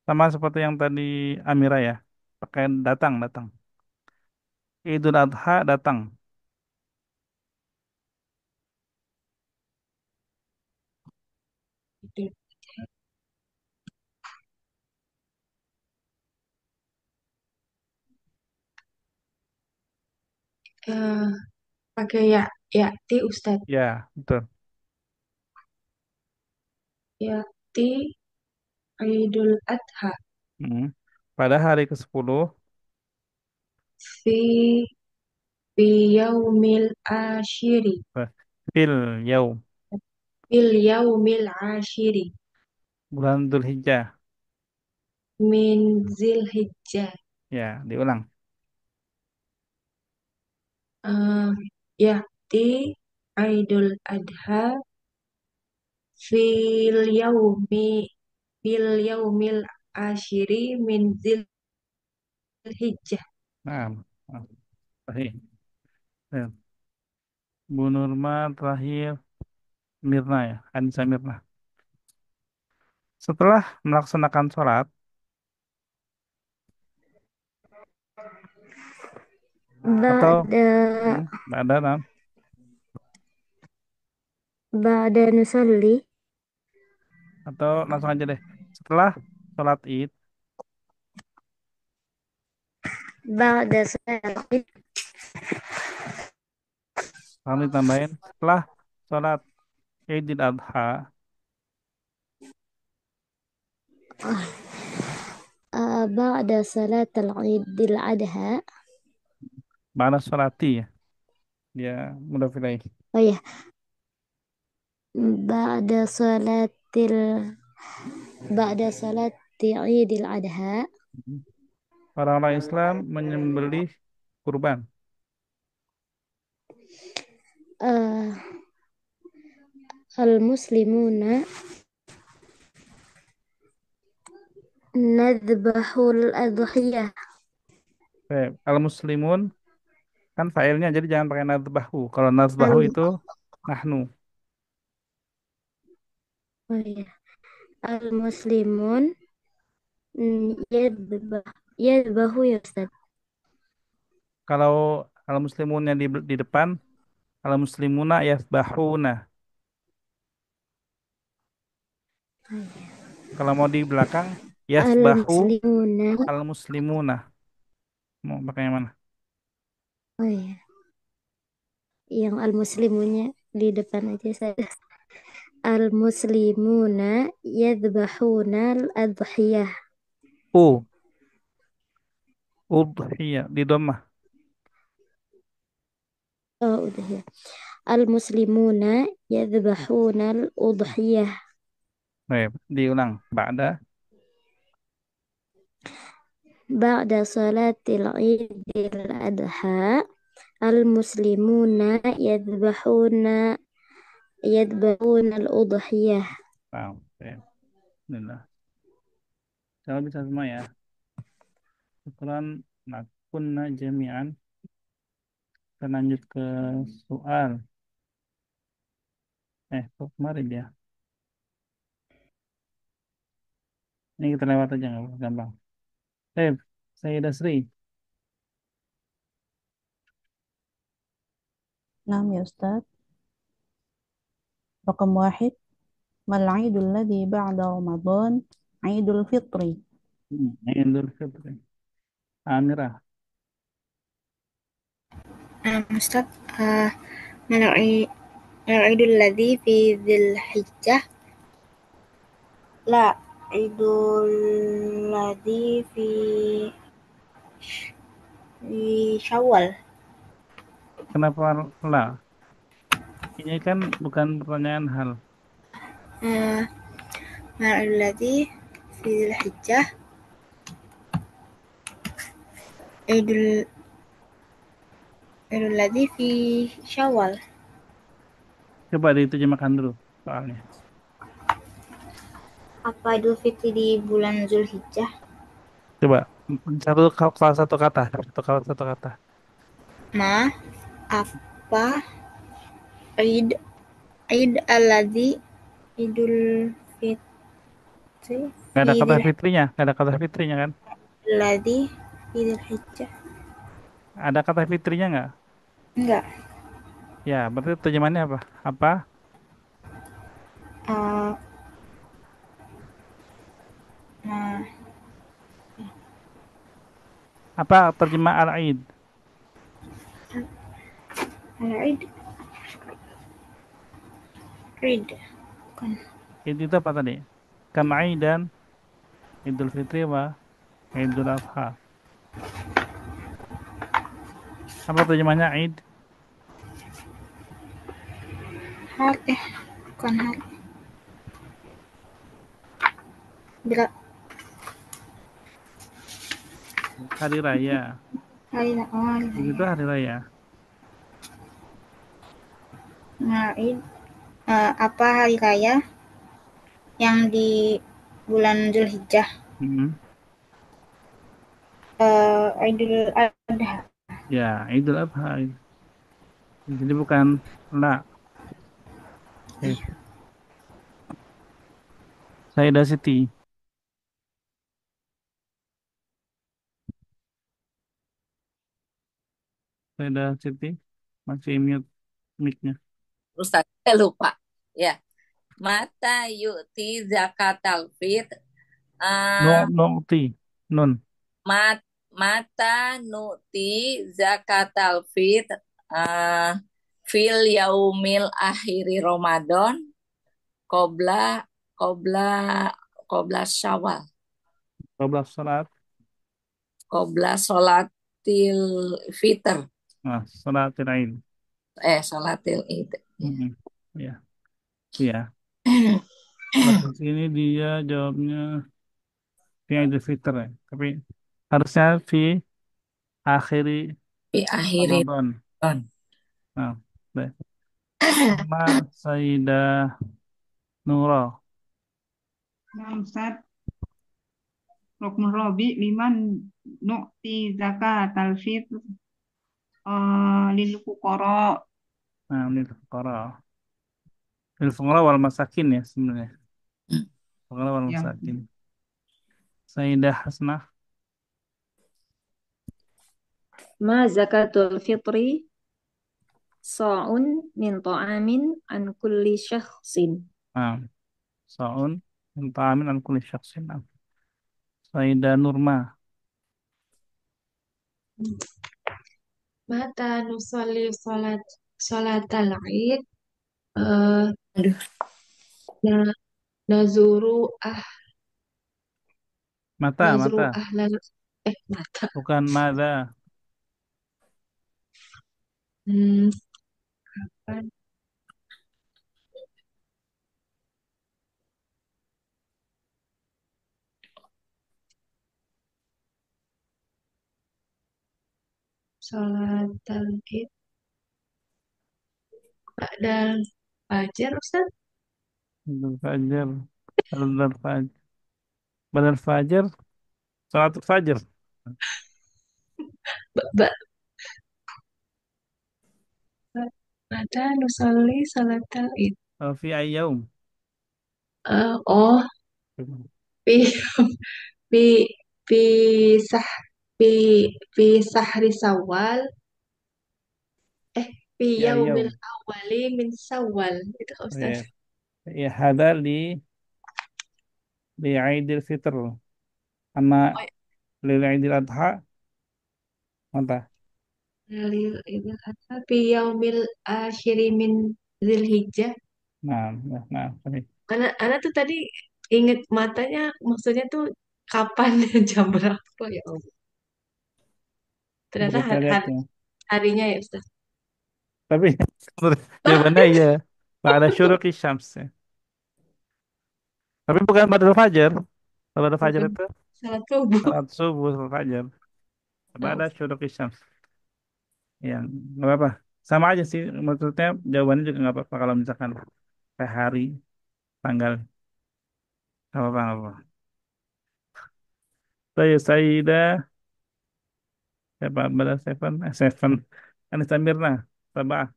sama seperti yang tadi Amira ya, pakai datang datang. Idul Adha datang.
Eh, pakai ti Ustaz.
Ya, betul.
Ti Idul Adha
Hmm. Pada hari ke-10
fi fi yaumil ashiri
fil yaum
fil yaumil ashiri
bulan Dzulhijjah.
min Zilhijjah.
Ya, diulang.
Eh, Ya'ti Idul Adha fil yaumi fil yaumil ashiri min Zilhijjah.
Nah, nah, sahih. Ya. Bu Nurma terakhir Mirna ya, Anissa Mirna. Setelah melaksanakan sholat atau
Ba'da
ada
ba'da nusalli
atau langsung aja deh. Setelah sholat Id,
ba'da salat
kami tambahin setelah sholat Idul Adha,
ba'da salat al-Idil Adha.
mana sholati ya, dia mudah pilih.
Oh ya, ba'da salatil ba'da salati Idil Adha.
Orang-orang Islam menyembelih kurban.
Al-muslimuna nadbahul adhiyah.
Al-muslimun kan failnya jadi jangan pakai nazbahu. Kalau nazbahu itu nahnu.
Oh ya. Al-muslimun yadbahu ya Ustaz.
Kalau al-muslimunnya di depan, al-muslimuna yasbahuna. Kalau mau di belakang, yasbahu
Al-muslimuna.
al-muslimuna. Mau pakai yang mana?
Oh ya. Yang al-muslimunya di depan aja saya. Al-muslimuna yadbahuna al-adhiyah.
Udhiyah di dhammah.
Oh, udah ya. Al-muslimuna yadbahuna al-udhiyah.
Baik, diulang. Ba'da
ba'da salatil idil adha al-muslimuna yadbahuna al-udhiyah.
Wow. Oke. Alhamdulillah. Kalau bisa semua ya. Syukran. Nah, kunna jami'an. Kita lanjut ke soal. Kok kemarin ya? Ini kita lewat aja nggak apa-apa, gampang. Sayyidah Sri.
Naam ya Ustaz. Raqam 1. Mal Aidul ladzi ba'da Ramadan? Aidul Fitri.
Idul Fitri. Amirah.
Ustaz, Idul ladzi fi Dzulhijjah. La, Idul ladzi fi Syawal.
Kenapa la? Ini kan bukan pertanyaan hal.
Idul ladzi fi Dzulhijjah. Idul ladzi fi Syawal.
Coba diterjemahkan dulu soalnya.
Apa Idul Fitri di bulan Zulhijjah?
Coba kalau satu kata, satu kata.
Apa Id al-ladzi Idul Fitri
Gak ada kata fitrinya, gak ada kata fitrinya kan?
ladzi Idul Hijjah.
Ada kata fitrinya nggak?
Enggak.
Ya, berarti terjemahannya apa? Apa?
Uh, nah,
Apa terjemah al-Aid?
Id. Id. Bukan.
Id itu apa tadi? Kam Aidan, Idul Fitri wa Idul Adha. Apa terjemahnya Aid?
Bukan hari. Bila
Hari Raya.
hari
Begitu hari Raya.
Nah, Id. Apa hari raya yang di bulan Zulhijjah? Idul Adha.
Ya, Idul Adha. Jadi bukan la. Sayyidah Siti. Sayyidah Siti masih mute mic-nya.
Ustaz, saya lupa. Ya, mata yu'ti zakatal fit.
Nu'ti. Nun.
Mata nu'ti zakatal fit. Fil yaumil akhiri Ramadan. Kobla kobla kobla Syawal.
Qabla salat.
Kobla sholatil fitr.
Nah, salatil Aid.
Sholatil id.
Ya. Iya. Di sini dia jawabnya fi Idul Fitr ya. Tapi harusnya fi akhiri
Fi akhiri
Ramadan.
Ramadan.
Nah, baik. Sama Sayyidah Nurul.
Nah, Ustaz, Rukun Robi liman nu'ti zakat al-fitr lil fuqara.
Nah, ini fuqara. Lil fuqara wal masakin ya sebenarnya. Fuqara wal
Ya.
masakin. Sayyidah Hasnah.
Ma zakatul fitri sa'un min ta'amin an kulli syakhsin.
Nah, Sa'un minta amin an kulli syakhsin. Sayyidah Nurma.
Mata nusalli salatal Id.
Aduh.
Nazuru
Mata.
ahlal mata.
Bukan mada.
Kapan? salatal id ba'dal fajar Ustaz.
Fajar. Badal fajar. Badal fajar. Salatul fajar.
Ba mata nusalli salatal id.
Fi ayyaum.
Oh, fi fi fi sah fi fi sahri Sawal fi
Fi
yaumil
ayyaum.
awwali min Sawal itu Ustaz.
Ya, hada li Aidil Fitr. Ama li Aidil Adha. Mantap.
Lil Idul Adha fi yaumil akhiri min Dzulhijjah.
Nah, nah.
Anak tuh tadi inget matanya maksudnya tuh kapan jam berapa ya Allah. Ternyata
Coba kita lihat ya.
harinya ya Ustaz.
Tapi jawabannya iya. Ba'da syuruqi syams. Ya. Tapi bukan badal fajar. Badal fajar
Bukan
itu
salat subuh.
salat subuh, salat fajar. Ba'da syuruqi syams. Yang nggak apa-apa. Sama aja sih. Maksudnya jawabannya juga nggak apa-apa kalau misalkan kayak hari, tanggal. Nggak apa-apa, nggak apa-apa. Sayyidah. Siapa? Badal seven. Anissa Mirna. Sabah.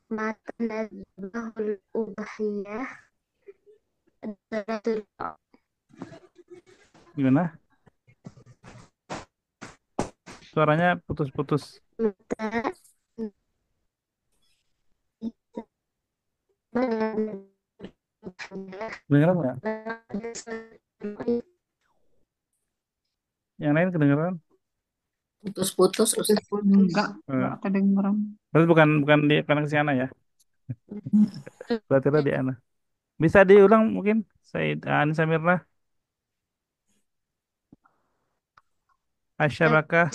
Mata nadbahul udhiyah salatul
Gimana? Suaranya putus-putus.
mata
Kedengeran nggak? Yang lain kedengeran?
Putus-putus Ustaz.
Enggak
Eh,
kedengeran.
Berarti bukan di koneksi Ana ya? Berarti di Ana. Bisa diulang mungkin? Anissa Mirna. Asyabakah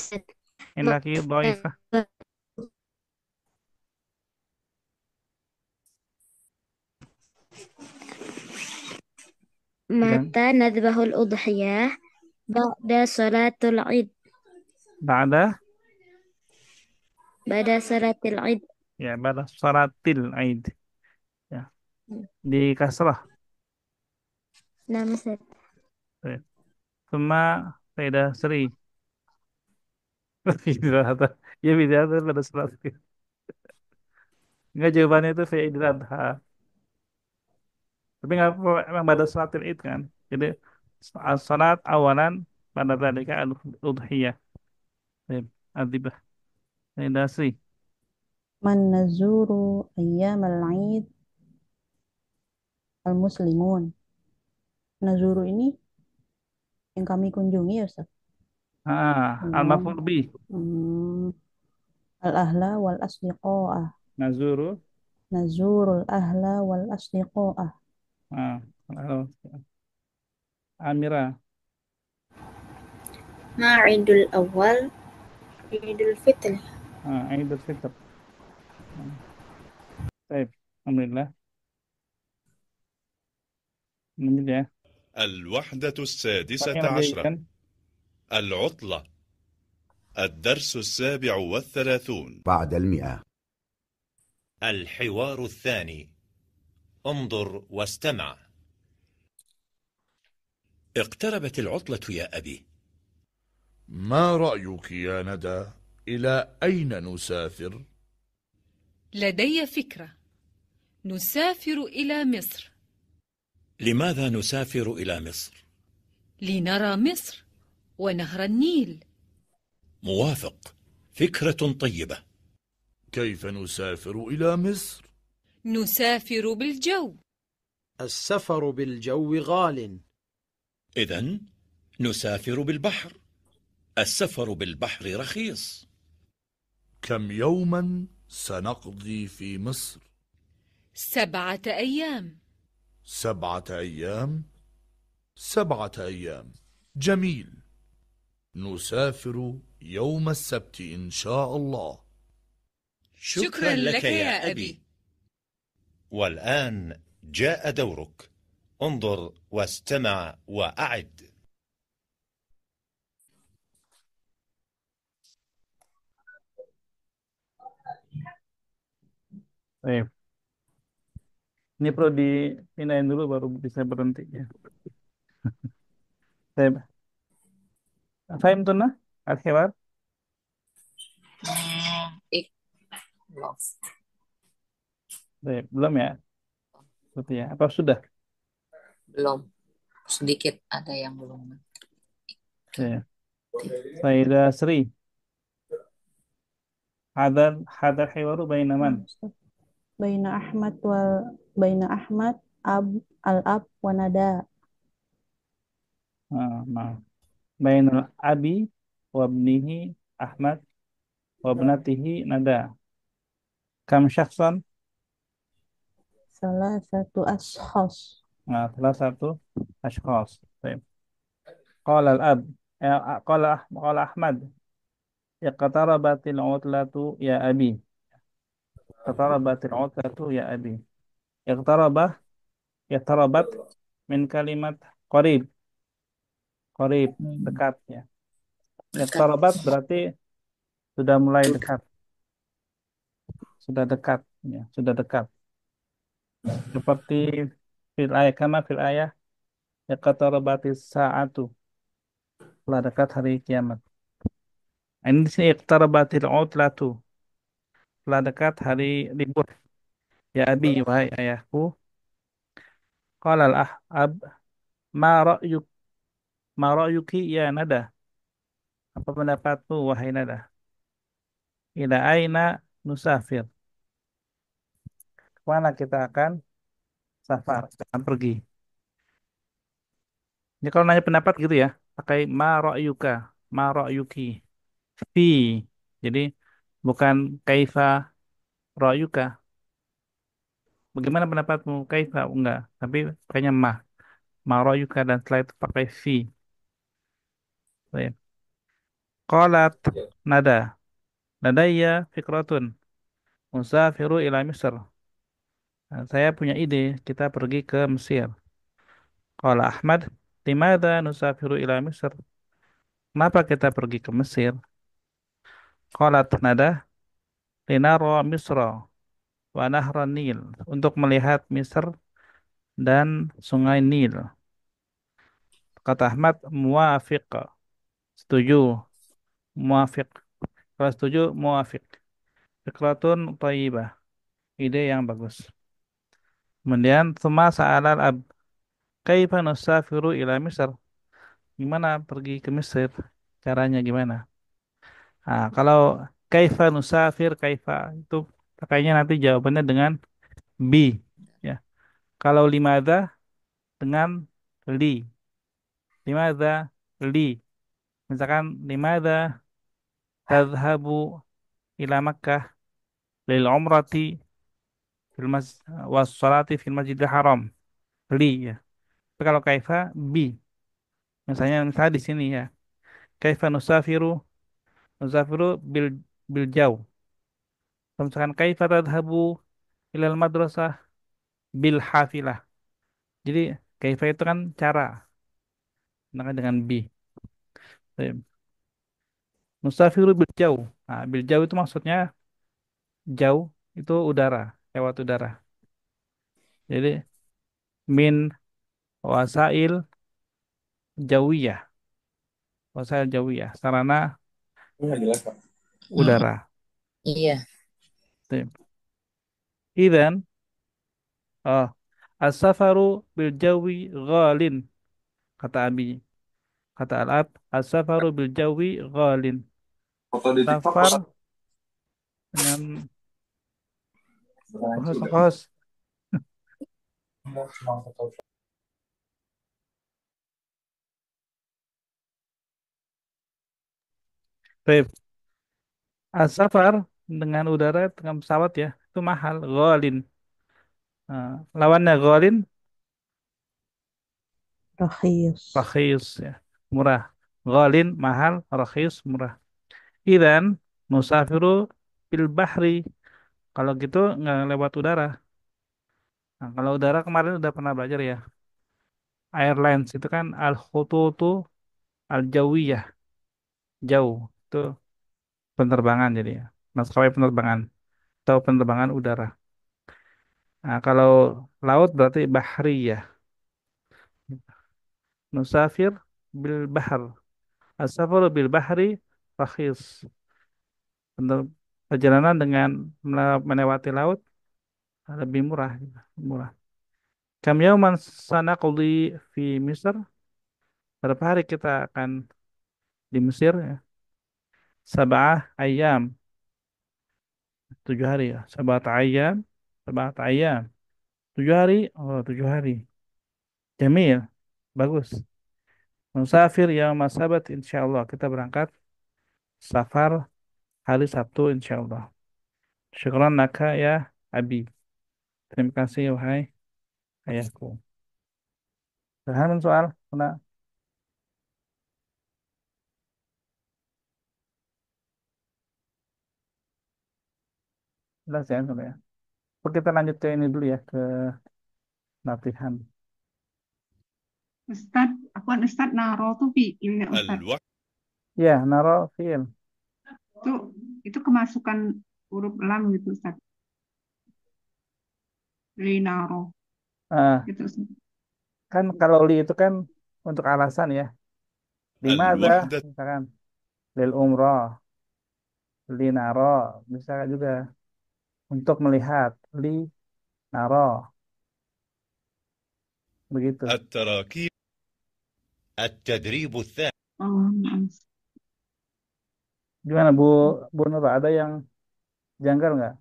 indaki dhaifah.
mata nadbahul udhiyah ba'da salatul id
Ba'da
salatil id.
ya ba'da salatil Aid. Ya. Di kasrah.
Nah, Ustaz.
Suma Sayyidah Sri. Idul Adha. Ya Idul Adha pada salat. Enggak, jawabannya itu fi Idul Adha. Tapi nggak apa, emang pada salatil Id kan. Jadi salat awalan pada dzalika al-udhiyah. Baik, Adibah. Sayyidah Sri.
Man nazuru ayyamal Eid al-muslimun. Nazuru ini yang kami kunjungi ya Ustaz.
Al-maf'ul bih.
Al-ahla wal asdiqo'ah. Nazurul ahla wal asdiqo'ah.
Amira.
Ma'idul awal Idul Fitr.
Idul Fitr. Baik, alhamdulillah. Lanjut ya.
الوحدة السادسة عشرة العطلة الدرس 37
بعد 100.
الحوار الثاني انظر واستمع. اقتربت العطلة يا أبي.
ما رأيك يا ندى؟ إلى أين نسافر؟
لدي فكرة. نسافر إلى مصر.
لماذا نسافر إلى مصر؟
لنرى مصر ونهر النيل.
موافق، فكرة طيبة.
كيف نسافر إلى مصر؟
نسافر بالجو.
السفر بالجو غال.
إذن نسافر بالبحر. السفر بالبحر رخيص.
كم يوما سنقضي في مصر؟
7 أيام.
7 أيام؟ 7 أيام، جميل. نسافر يوم السبت إن شاء الله.
شكرا لك يا أبي.
والآن جاء دورك.
انظر واستمع وأعد.
Baik. Ini perlu dipindahin dulu baru bisa berhenti ya. Baik. Fahim tuh nah? Al-Hiwar?
Ik, belum.
Baik. Belum ya? Berarti ya. Apa sudah?
Belum. Sedikit ada yang belum.
Ya. Sayyidah Sri. Hadar hiwaru baina man?
Baina Ahmad al-ab wa nada.
Nah. Bainal abi wa ibnihi Ahmad wa ibnatihi Nada. Kam syakhsan?
Salah satu ashos.
Nah, salah satu ashkhas. Baik. Qala al-ab. Qala Ahmad. Iqtarabatil utlatu ya abi. Iqtarabatil utlatu ya abi. Iqtarabah, iqtarabat min kalimat qarib. Qarib, dekat ya. Iqtarabat berarti sudah mulai dekat. Sudah dekat ya, sudah dekat. Seperti fil ayah kama fil ayah iqtarabatis sa'atu. Telah dekat hari kiamat. Ini di sini iqtarabatil utlatu. Telah dekat hari libur. Ya abi, wahai ayahku. Qala al-ab ma ra'yuk ma ra'yuki ya Nada. Apa pendapatmu wahai Nada? Ila aina nusafir. Kemana kita akan safar, akan pergi. Ini kalau nanya pendapat gitu ya, pakai ma ra'yuka, ma ra'yuki, fi. Jadi bukan kaifa ra'yuka. Bagaimana pendapatmu? Kaifa? Enggak. Tapi pakainya ma ra'yuka dan setelah itu pakai fi. Baik. Qalat nada. Nadaya fikratun. Musafiru ila Misr. Nah, saya punya ide, kita pergi ke Mesir. Qala Ahmad, limadha nusafiru ila Misr? Kenapa kita pergi ke Mesir? Qalat nada, linara Misra wa nahra Nil. Untuk melihat Misr dan sungai Nil. Kata Ahmad, muafiq. Setuju. Muafiq. Kalau setuju, muafiq. Fikratun thayyibah. Ide yang bagus. Kemudian, Thumma sa'alal ab. Kaifa nusafiru ila Misr? Gimana pergi ke Mesir? Caranya gimana? Nah, kalau kaifa nusafir, kaifa itu pakainya nanti jawabannya dengan bi. Ya. Kalau limada dengan li. Limada li. Misalkan limada tadhabu ila Makkah lil umrati fil mas was salati fil masjidil haram. Li ya. Tapi kalau kaifa bi. Misalnya di sini ya. Kaifa nusafiru bil jauh. Kalau misalkan kaifa tadhabu ilal madrasah bil hafilah. Jadi kaifa itu kan cara. Maka dengan bi. Baik. Musafiru bil jauh. Nah, bil jauh itu maksudnya jauh itu udara, lewat udara. Jadi min wasail jawiyah, wasail jawiyah, sarana
Nggak jelas, Pak.
udara.
Iya.
Baik. Idan, oh, as-safaru bil jawi ghalin, kata Abi. Kata Al-Ab, as-safaru bil jawi ghalin.
Foto di TikTok,
Safar
Pak.
dengan
Hancur, kan?
host.
Nggak, cuma foto.
Baik. As-safar dengan udara dengan pesawat ya, itu mahal, ghalin. Nah, lawannya ghalin,
Rakhis.
rakhis ya, murah. Ghalin mahal, rakhis murah. Idan musafiru bil bahri. Kalau gitu nggak lewat udara. Nah, kalau udara kemarin udah pernah belajar ya. airlines itu kan al-khututu al-jawiyah, jauh. Itu penerbangan jadi ya. Maskapai penerbangan atau penerbangan udara. Nah, kalau laut berarti bahriyah. Nusafir bil bahr. As-safaru bil bahri rakhis. Perjalanan dengan melewati laut lebih murah, gitu. Murah. Kam yauman sanaqdi fi Misr? Berapa hari kita akan di Mesir ya? Sab'ah ayam, 7 hari ya. Sab'at ayam, 7 hari. Oh, 7 hari. Jamil, bagus. Musafir ya masabat insyaallah kita berangkat safar hari Sabtu insyaallah. Syukran laka ya Abi. Terima kasih wahai ayahku. Paham soal? Kena jelas ya, Soalnya ya. Oke, kita lanjut ke ini dulu ya, ke latihan.
Ustadz, Ustadz naro tuh fiil ya Ustadz.
الوقت
Ya, naro fiil.
Itu itu kemasukan huruf lam gitu Ustadz. Linaro
Ah,
gitu Ustadz.
kan kalau li itu kan untuk alasan ya. Limada,
الوحدة
misalkan lil umroh, li naro, bisa juga untuk melihat, li naro, begitu.
التراكيب التدريب الثاني
Oh, maaf.
Gimana Bu Nur, ada yang janggal nggak?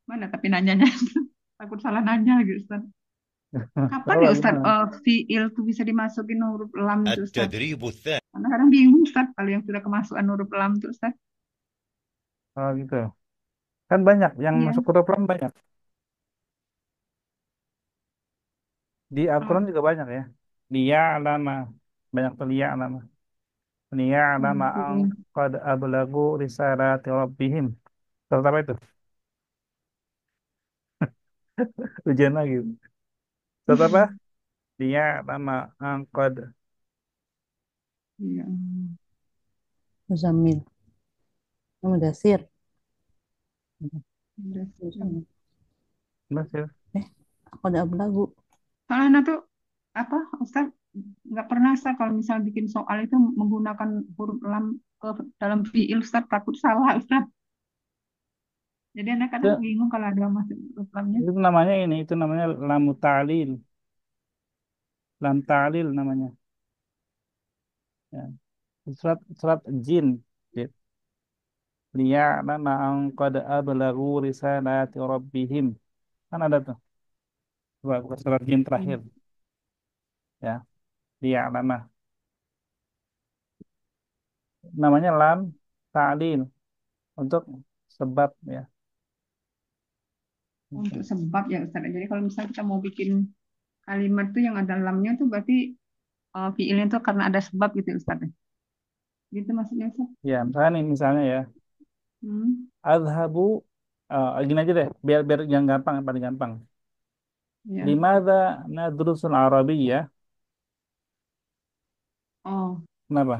Mana tapi nanyanya takut salah nanya gitu Ustadz. Kapan
Tahu
ya
lah
Ustadz
gimana?
fiil tuh bisa dimasukin huruf lam itu Ustadz?
التدريب الثاني
Karena kadang bingung Ustadz kalau yang sudah kemasukan huruf lam tuh Ustadz.
Oh gitu. Kan banyak yang
Iya.
masuk huruf lam banyak. Di Al-Quran
Oh,
juga banyak ya. Liya'lama, banyak tuh liya'lama. Liya'lama
gitu
an
ya.
qad ablagu risalati rabbihim. Surat apa itu? Ujian lagi. Surat apa? Liya'lama an qad.
Iya.
Muzammil. Mudasir.
Udah.
Masih.
Aku ada ablagu.
Soalnya tuh apa Ustadz nggak pernah Ustadz kalau misal bikin soal itu menggunakan huruf lam ke dalam fiil Ustadz takut salah Ustadz. Jadi anak kadang
Itu,
bingung kalau ada masuk huruf lamnya.
itu namanya ini, itu namanya lam ta'lil. Lam ta'lil namanya. Ya. Surat jin. Liya'lama an qad ablagu risalati rabbihim. Kan ada tuh. Surat jin terakhir. Ya. Liya'lama. Namanya lam ta'lil. Untuk sebab ya.
Untuk sebab ya Ustadz. Jadi kalau misalnya kita mau bikin kalimat tuh yang ada lamnya tuh berarti fiilnya tuh karena ada sebab gitu Ustadz. Gitu maksudnya Ustadz.
Ya, misalnya ya.
Hmm.
Azhabu, gini aja deh, biar yang gampang, yang paling gampang.
Ya.
Limadha nadrusul Arabiyyah?
Oh,
Kenapa?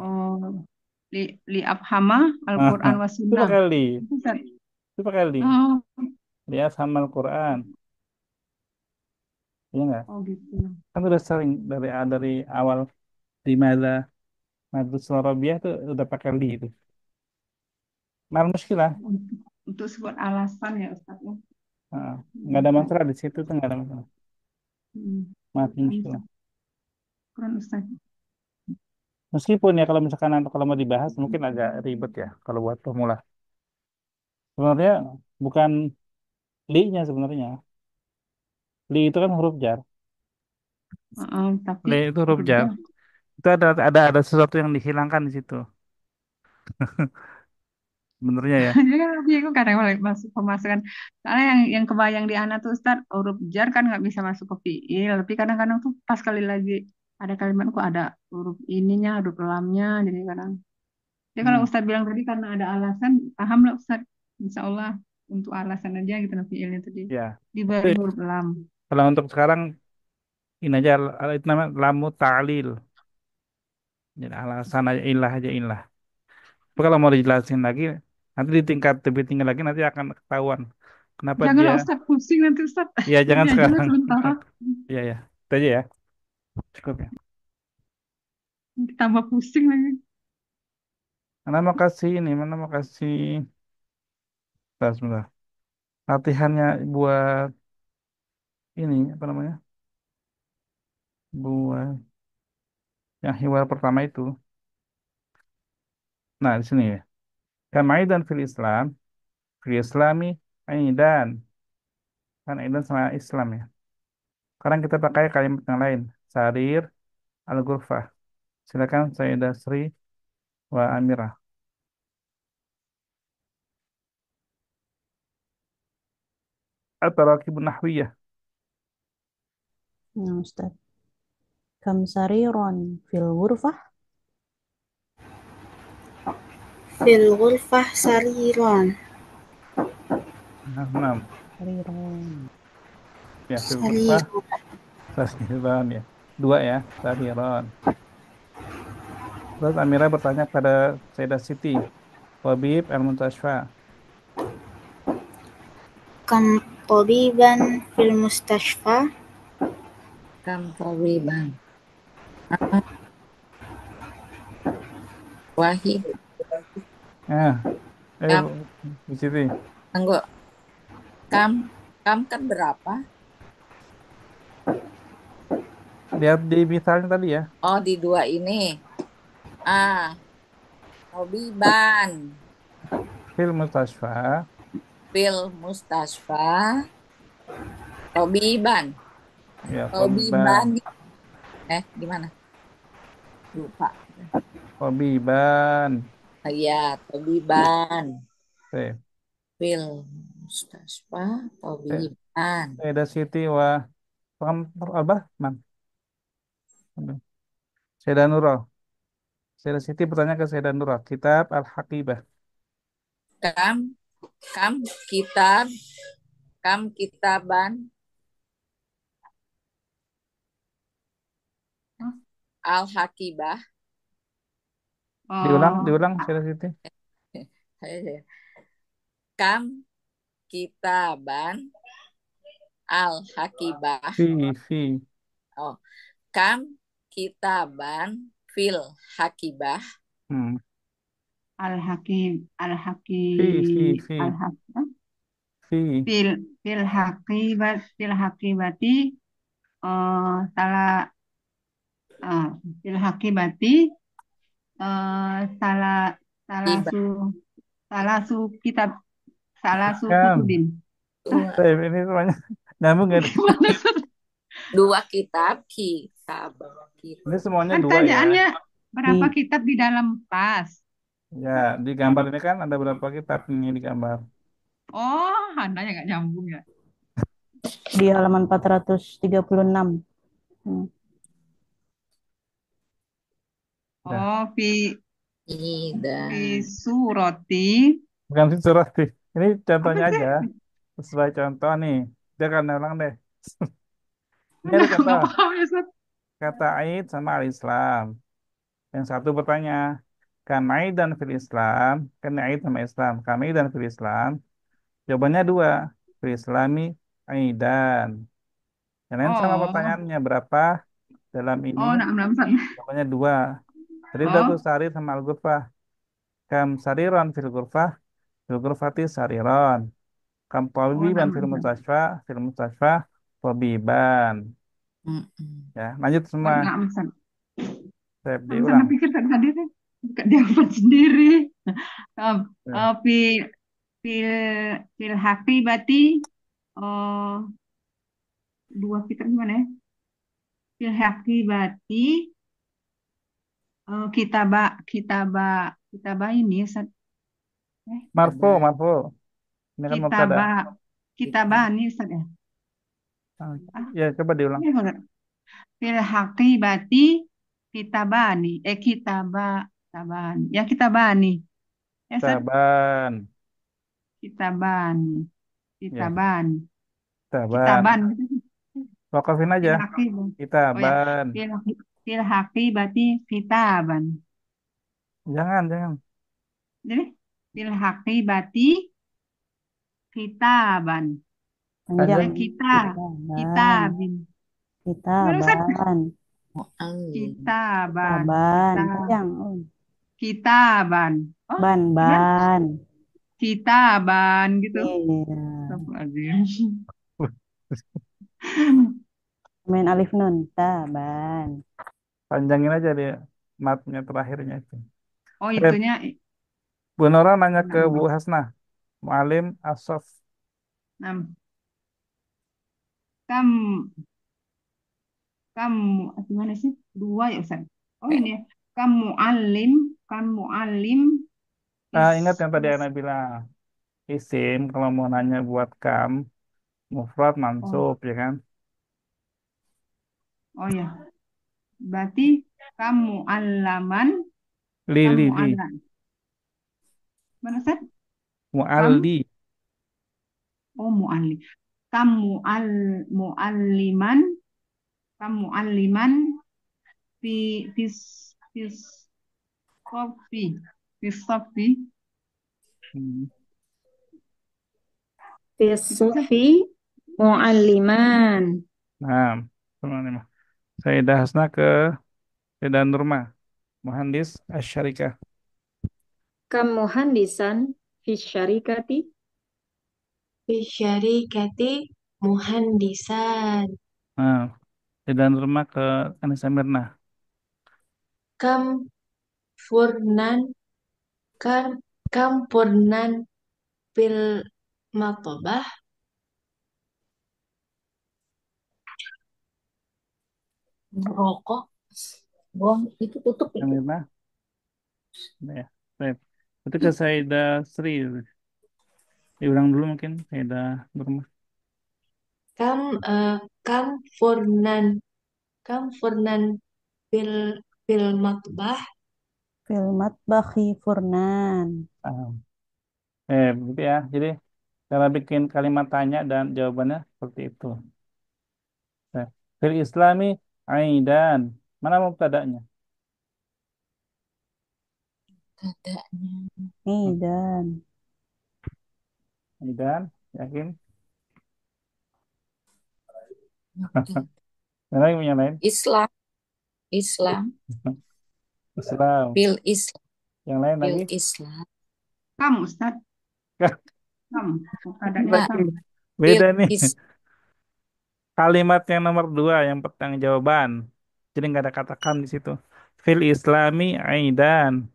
li afhama Al-Quran wa
Itu
sunnah.
pakai li.
Itu Ustadz.
Itu pakai li.
Oh,
Lihat sama Al-Quran. Iya nggak?
oh gitu.
Kan udah sering dari awal limadha nadrusul Arabiyyah tuh udah pakai li itu. Mal muskilah.
Untuk sebuah alasan ya Ustadz ya.
Nggak ada masalah di situ tuh nggak ada masalah. Maaf muskilah.
Quran Ustadz.
Meskipun ya kalau misalkan nanti kalau mau dibahas mungkin agak ribet ya kalau buat pemula. Sebenarnya bukan li-nya sebenarnya. Li itu kan huruf jar.
Tapi
Li itu huruf jar. Itu ada sesuatu yang dihilangkan di situ. Sebenarnya ya.
jadi kan bingung kadang kalau masuk pemasukan. Soalnya yang kebayang di anak tuh Ustadz huruf jar kan nggak bisa masuk ke fiil. Tapi kadang-kadang tuh pas kali lagi ada kalimat kok ada huruf ininya, huruf lamnya. Jadi kadang. Jadi kalau Ustadz bilang tadi karena ada alasan, paham lah Ustadz. Insya Allah untuk alasan aja gitu nah fiilnya tadi
Ya.
diberi huruf lam.
Kalau untuk sekarang ini aja itu namanya lamu ta'lil. Jadi alasan aja ilah. Tapi kalau mau dijelasin lagi, nanti di tingkat lebih tinggi lagi nanti akan ketahuan kenapa dia.
Janganlah Ustaz, pusing nanti Ustaz.
Ya jangan
Ini aja lah
sekarang.
sementara.
Iya ya, itu aja ya. Cukup ya.
Tambah pusing lagi.
Mana mau kasih, sebentar. Latihannya buat ini apa namanya? Buat yang hiwar pertama itu. Nah, di sini ya. Kamaidan fil Islami aidan. Kan aidan sama Islam ya. Sekarang kita pakai kalimat yang lain. Sarir al-ghurfah. Silakan Sayyidah Sri wa Amirah. At-tarakibun nahwiyah.
Nah, Ustaz. Kam sariron fil ghurfah?
Fil ghurfah sariron.
Nah,
Sariron.
ya fil ghurfah
Sariron.
sariron ya. Dua ya, sariron. Terus Amirah bertanya pada Sayyidah Siti, Wabib al-Muntashfa.
Kam tabiban fil mustashfa.
Kam tawiban. Wahid. Kam.
Di Siti.
Tunggu. Kam kan berapa?
Lihat di misalnya tadi ya.
Oh, di dua ini. Tabiban.
Fil Mustashfa.
Tabiban.
Ya,
Tabiban. Gimana? Lupa.
Tabiban.
Iya, tabiban.
Oke.
Fil mustashfa tabiban.
Sayyidah Siti wa apa? Man. Sayyidah Nurul. Sayyidah Siti bertanya ke Sayyidah Nurul, kitab Al-Haqibah.
Kam kitaban Al-Haqibah.
Diulang Sayyidah Siti.
Kam kitaban Al-Haqibah.
Fi.
Oh, kam kitaban fil Haqibah.
Al-Hakim
Fi.
fil hakibati salah fil hakibati salah su kitab salah su kutubin.
Ini semuanya nyambung ya.
Dua kitab.
Ini semuanya
Kan
dua ya.
tanyaannya berapa kitab di dalam tas?
Ya, di gambar ini kan ada berapa kitab ini di gambar.
Oh, andanya nggak nyambung ya.
Di halaman 436.
Oh, fi surati.
Bukan fi surati. Ini contohnya aja. Sesuai contoh nih. Dia akan ulang deh. Ini ada contoh. Kata Aid sama al-Islam. Yang satu bertanya, kan Aid dan fil Islam, kan Aid sama Islam, kami dan fil Islam. Jawabannya dua, fil Islami Aidan. Yang lain sama pertanyaannya, berapa dalam ini? Jawabannya dua. Tadi udah tuh sarir sama al-ghurfah. Kam sariron fil ghurfati sariron. Kam tabiban fil mustashfa tabiban. Ya, lanjut semua. Saya diulang.
Pikir tadi tuh dia sendiri. Fil hakibati dua kitab gimana ya? Fil hakibati kitaba ini
Marfu. Ini kan mubtada.
Kitabani Ustaz ya.
Ya, coba diulang.
Fil hakibati kitabani kitabani. Ya kitabani. Ya,
Kitaban.
Kitaban.
Ya.
Kitaban.
Kitaban. Wakafin aja.
Fil haqibah. Oh ya,
Kitaban.
fil haqibati kitaban.
Jangan.
Jadi fil haqibati kitaban.
Panjang.
Kitabin.
Kitaban.
Kitaban.
Panjang.
Kitaban. Oh,
Ban.
Kitaban gitu.
Iya.
Astagfirullahaladzim.
Main alif nun. Taban.
Panjangin aja dia matnya terakhirnya itu.
Oh, itunya.
Bu Nora nanya ke Bu Hasna. Mu'alim Asof.
Kamu gimana sih? Dua ya, Ustaz? Oh, ini ya. Kamu alim.
Ingat yang tadi Ana bilang. Isim kalau mau nanya buat kam. Mufrad mansub, ya kan?
Oh ya. Berarti kamu alaman.
Li.
Mana, Ustaz?
Mu'alli.
Oh, mu'allim. Mu'alliman fi sofi.
Fi mu'alliman.
Nah, teman-teman. Sayyidah Hasna ke Sayyidah Nurma. Muhandis Asyarikah.
Kam muhandisan fi syarikati.
Fi syarikati muhandisan.
Nah, Sayyidah Nurma ke Anissa Mirna.
Kam purnan bil matbah.
Merokok. Buang itu tutup itu.
Mirna. Ya, baik. Itu ke Sayyidah Sri. Diulang dulu mungkin Sayyidah Nurma.
Kam furnan bil matbah.
Fil matbahi furnan.
Begitu ya. Jadi cara bikin kalimat tanya dan jawabannya seperti itu. Nah, fil Islami aidan. Mana mubtada'nya?
Aidan.
Aidan, yakin? Yang lain?
Islam. Fil Islam.
Yang lain lagi?
Fil Islam.
Kamu, Ustaz. Kamu.
Beda nih. Kalimat yang nomor 2 yang pertanyaan jawaban. Jadi nggak ada kata kam di situ. Fil Islami aidan.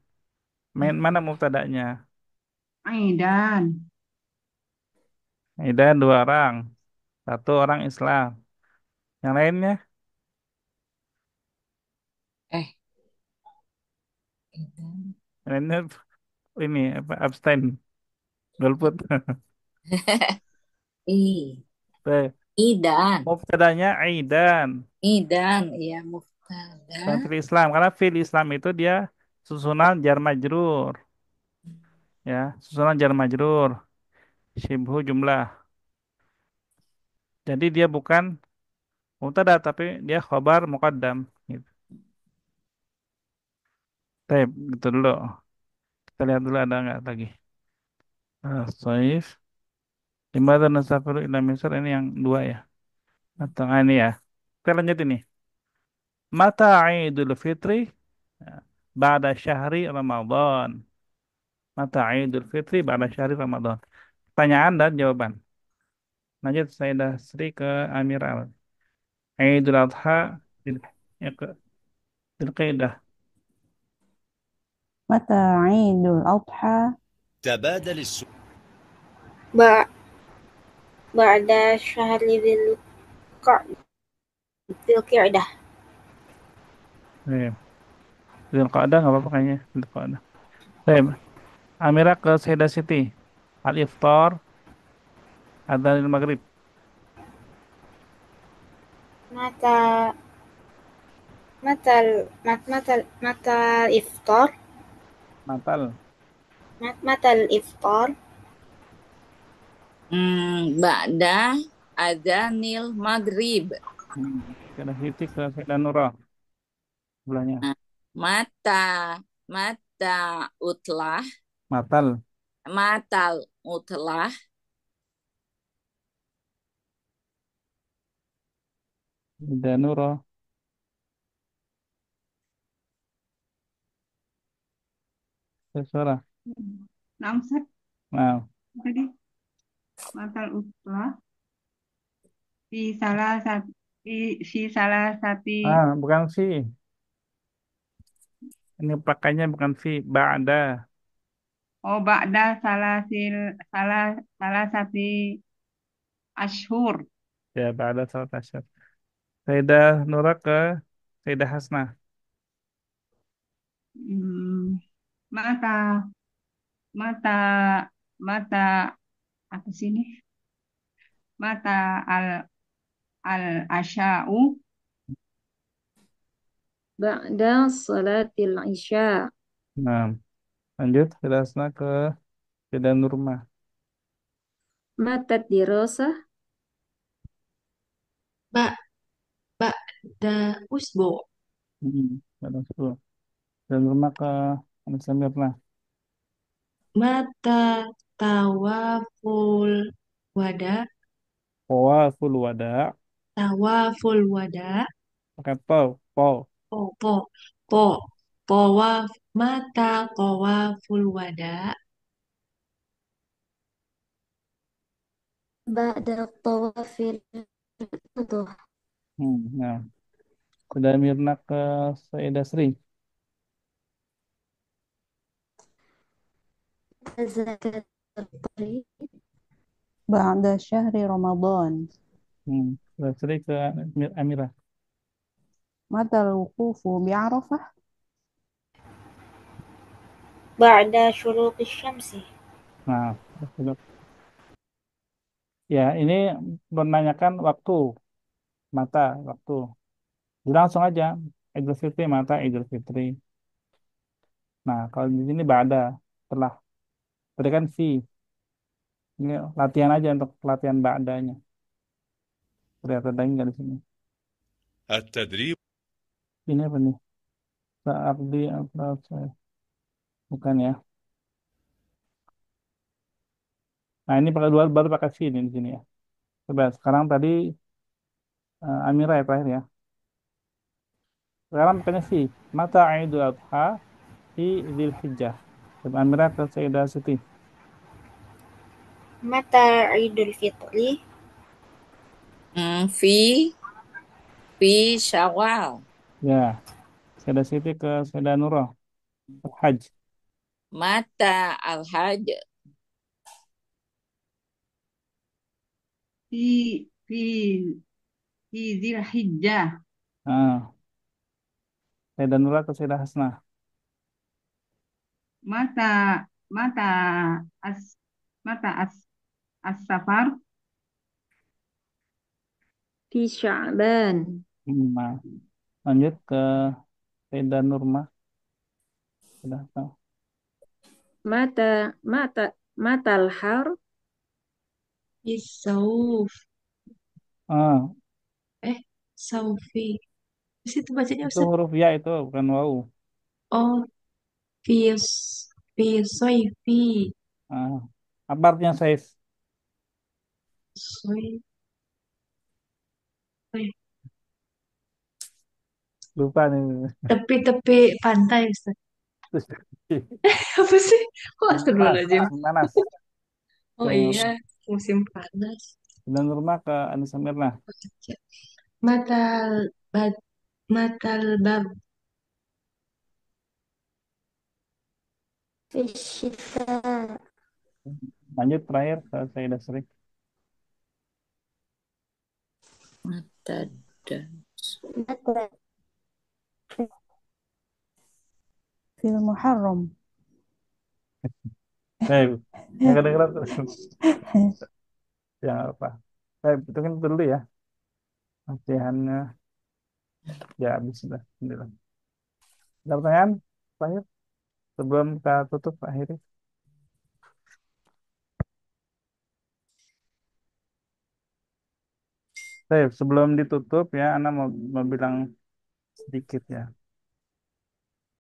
Mana mubtada'nya?
Aidan.
Aidan 2 orang. 1 orang Islam. Yang lainnya? Yang lainnya ini apa abstain. Golput.
Idan.
Mubtada'nya aidan.
Idan, iya mubtada.
Dan fil Islam karena fil Islam itu dia susunan jar majrur. Ya, susunan jar majrur. Syibhu jumlah. Jadi dia bukan mubtada tapi dia khobar muqaddam gitu. Baik, gitu dulu. Kita lihat dulu ada nggak lagi. Soif. Dimana nasafiru ila Misr ini yang 2 ya. Atau ini ya. Kita lanjut ini. Mata Idul Fitri ba'da syahri Ramadan. Mata Idul Fitri ba'da syahri Ramadan. Pertanyaan dan jawaban. Lanjut Sayyidah Sri ke Amiral. Idul Adha ke Dzulqa'dah.
Mata Idul Adha.
تبادل السؤال
بعد شهر ذي القعدة.
Dzulqa'dah nggak apa-apa kayaknya. Dzulqa'dah. Baik. Amira ke Sayyidah Siti. Al-Iftar Adzanil Maghrib.
Mata iftar. Mata iftar.
Ba'da adzanil maghrib.
Kada Siti ke Sayyidah Nurah sebelahnya.
Nah, mata mata utlah
Matal.
matal utlah
Sayyidah Nurah. Suara.
Nah, Ustaz,
Nah,
tadi matal utlah di salah satu si salah satu
bukan fi. Ini pakainya bukan fi, ba'da.
oh ba'da salah salah satu ashur.
Ya, ba'da salat asyar. Sayyidah Nurah ke Sayyidah Hasnah.
Hmm, mata mata mata apa sih ini? Mata al asya'u
Ba'da salatil isya.
Nah, lanjut Sayyidah Hasnah ke Sayyidah Nurmah.
Matat dirasah.
Ba ba'da usbu.
Ada 10. Dan Nurmah ke Anas Mirna.
Mata tawaful wada.
Tawaful wada.
Tawaful wada.
Pakai po, po.
Po po po Tawaf mata tawaful wada.
Ba'da tawafil wuduh.
Nah, sudah Mirna ke Sayyidah Sri.
Zakat al-fitri.
Ba'da syahri Ramadan.
Sayyidah Sri ke Amirah.
Matal wuqufu bi'arafah.
Ba'da syuruqi syamsi.
Nah, ya ini menanyakan waktu, mata, waktu. Jadi langsung aja, Idul Fitri, mata Idul Fitri. Nah, kalau di sini ba'da, setelah. Tadi kan fi. Ini latihan aja untuk latihan ba'danya. Ternyata ada nggak di sini?
التدريب
Ini apa nih? Saabdi apa saya? Bukan ya. Nah, ini pakai dua baru pakai fi ini di sini ya. Coba sekarang tadi Amira ya terakhir ya. Sekarang pakainya fi. Mata Idul Adha fi Dzulhijjah. Coba Amira ke Sayyidah Siti.
Mata Idul Fitri.
fi Syawal.
Ya, Sayyidah Siti ke Sayyidah Nurah. Hajj.
Mata al-hajj.
fi fi fi Dzulhijjah.
Nah, Sayyidah Nurah ke Sayyidah Hasnah.
Mata mata as mata as-safar
Fi Sya'ban.
Nah, lanjut ke Sayyidah Nurmah. Sudah tahu.
Matal har.
Isauf.
Ah,
Saufi. Di situ bacanya
itu
Ustaz.
huruf ya itu bukan wau.
Oh, fis soifi.
Ah, apa artinya saif?
Soi.
Lupa nih.
Tepi-tepi pantai Ustaz. Apa sih? Oh,
Panas,
astagfirullahaladzim.
panas.
Oh
Ke
iya, musim panas.
Sayyidah Nurmah ke Anissa Mirna.
Matal bad matal bab.
Fi syita.
Lanjut terakhir ke Sayyidah Sri.
Mata
Mata
Fil Muharram.
Baik, yang kedengeran tuh. Ya apa? Baik, itu kan dulu ya. Latihannya ya habis sudah. Alhamdulillah. Ada pertanyaan terakhir sebelum kita tutup akhirnya. Baik, sebelum ditutup ya, Ana mau bilang sedikit ya.